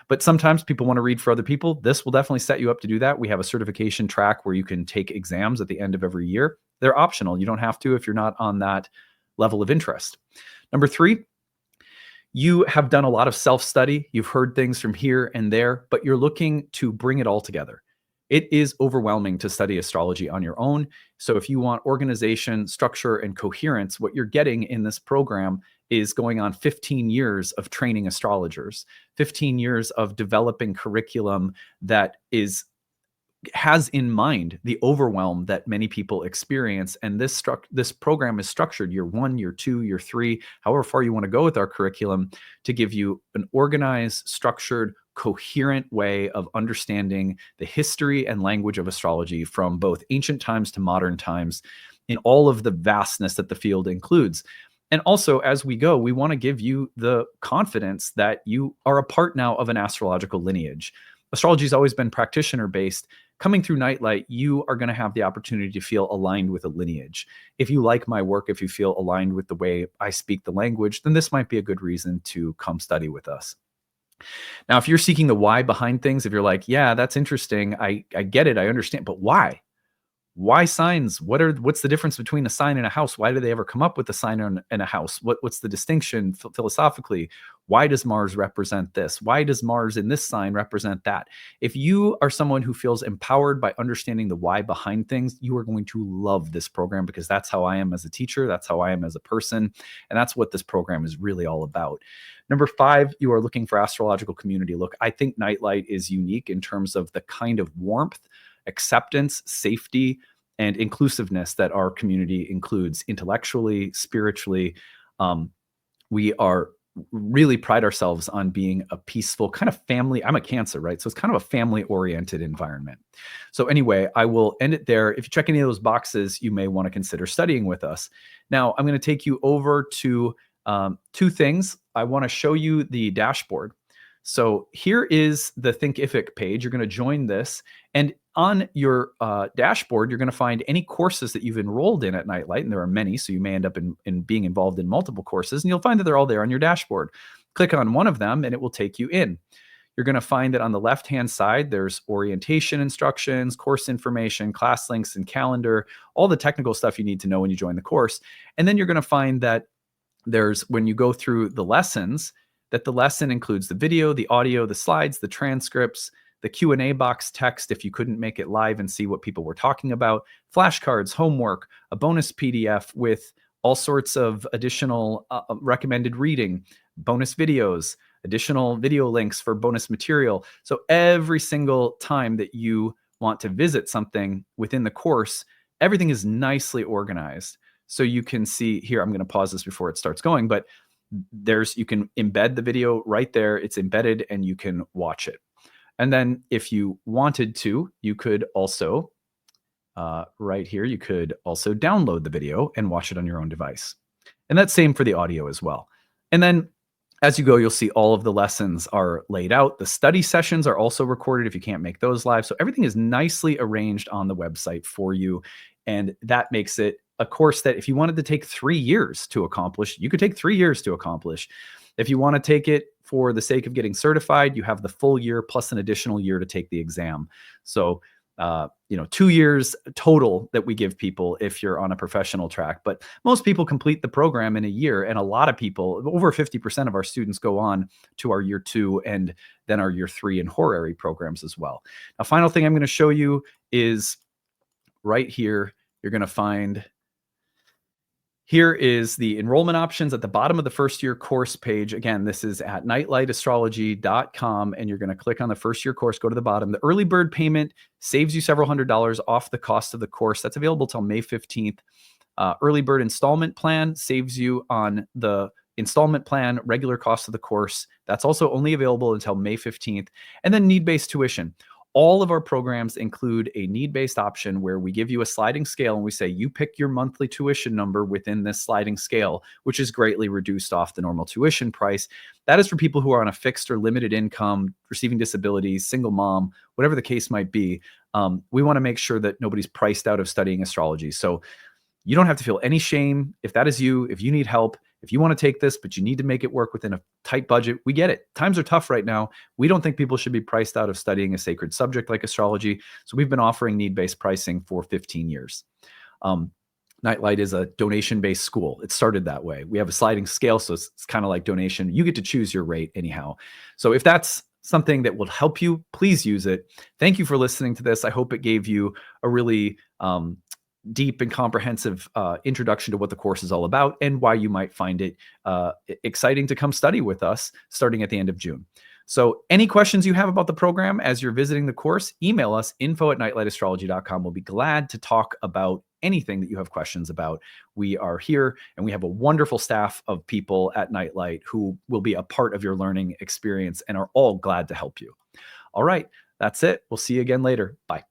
But sometimes people want to read for other people. This will definitely set you up to do that. We have a certification track where you can take exams at the end of every year. They're optional. You don't have to if you're not on that level of interest. Number 3, you have done a lot of self-study. You've heard things from here and there, but you're looking to bring it all together. It is overwhelming to study astrology on your own. So if you want organization, structure, and coherence, what you're getting in this program is going on 15 years of training astrologers, 15 years of developing curriculum that has in mind the overwhelm that many people experience. And this program is structured year 1, year 2, year 3, however far you want to go with our curriculum, to give you an organized, structured, coherent way of understanding the history and language of astrology from both ancient times to modern times in all of the vastness that the field includes. And also, as we go, we want to give you the confidence that you are a part now of an astrological lineage. Astrology has always been practitioner-based. Coming through Nightlight, you are going to have the opportunity to feel aligned with a lineage. If you like my work, if you feel aligned with the way I speak the language, then this might be a good reason to come study with us. Now, if you're seeking the why behind things, if you're like, yeah, that's interesting, I get it, I understand, but why? Why signs? What's the difference between a sign and a house? Why do they ever come up with a sign and a house? What's the distinction philosophically? Why does Mars represent this? Why does Mars in this sign represent that? If you are someone who feels empowered by understanding the why behind things, you are going to love this program, because that's how I am as a teacher. That's how I am as a person. And that's what this program is really all about. Number 5, you are looking for astrological community. Look, I think Nightlight is unique in terms of the kind of warmth, acceptance, safety, and inclusiveness that our community includes intellectually, spiritually. We are really pride ourselves on being a peaceful kind of family. I'm a Cancer, right? So it's kind of a family-oriented environment. So anyway, I will end it there. If you check any of those boxes, you may want to consider studying with us. Now, I'm going to take you over to two things. I want to show you the dashboard. So here is the Thinkific page. You're going to join this. And on your dashboard, you're going to find any courses that you've enrolled in at Nightlight. And there are many, so you may end up in being involved in multiple courses. And you'll find that they're all there on your dashboard. Click on one of them and it will take you in. You're going to find that on the left-hand side, there's orientation instructions, course information, class links, and calendar, all the technical stuff you need to know when you join the course. And then you're going to find that when you go through the lessons, that the lesson includes the video, the audio, the slides, the transcripts, the Q&A box text if you couldn't make it live and see what people were talking about, flashcards, homework, a bonus PDF with all sorts of additional recommended reading, bonus videos, additional video links for bonus material. So every single time that you want to visit something within the course, everything is nicely organized. So you can see here, I'm going to pause this before it starts going, but you can embed the video right there. It's embedded and you can watch it. And then if you wanted to, you could also, right here, you could also download the video and watch it on your own device. And that's same for the audio as well. And then as you go, you'll see all of the lessons are laid out. The study sessions are also recorded if you can't make those live. So everything is nicely arranged on the website for you. And that makes it a course that if you wanted to take 3 years to accomplish, you could take 3 years to accomplish. If you want to take it for the sake of getting certified, you have the full year plus an additional year to take the exam. So, 2 years total that we give people if you're on a professional track. But most people complete the program in a year. And a lot of people, over 50% of our students go on to our year 2 and then our year 3 and horary programs as well. Now, final thing I'm going to show you is right here. You're going to find here is the enrollment options at the bottom of the first year course page. Again, this is at nightlightastrology.com, and you're going to click on the first year course, go to the bottom. The early bird payment saves you several $100s off the cost of the course. That's available till May 15th. Early bird installment plan saves you on the installment plan, regular cost of the course. That's also only available until May 15th. And then need-based tuition. All of our programs include a need-based option where we give you a sliding scale and we say, you pick your monthly tuition number within this sliding scale, which is greatly reduced off the normal tuition price. That is for people who are on a fixed or limited income, receiving disabilities, single mom, whatever the case might be. We want to make sure that nobody's priced out of studying astrology. So you don't have to feel any shame. If that is you, if you need help, if you want to take this, but you need to make it work within a tight budget, we get it. Times are tough right now. We don't think people should be priced out of studying a sacred subject like astrology. So we've been offering need-based pricing for 15 years. Nightlight is a donation-based school. It started that way. We have a sliding scale, so it's kind of like donation. You get to choose your rate anyhow. So if that's something that will help you, please use it. Thank you for listening to this. I hope it gave you a really deep and comprehensive introduction to what the course is all about and why you might find it exciting to come study with us starting at the end of June. So any questions you have about the program as you're visiting the course, email us info@nightlightastrology.com. We'll be glad to talk about anything that you have questions about. We are here and we have a wonderful staff of people at Nightlight who will be a part of your learning experience and are all glad to help you. All right, that's it. We'll see you again later. Bye.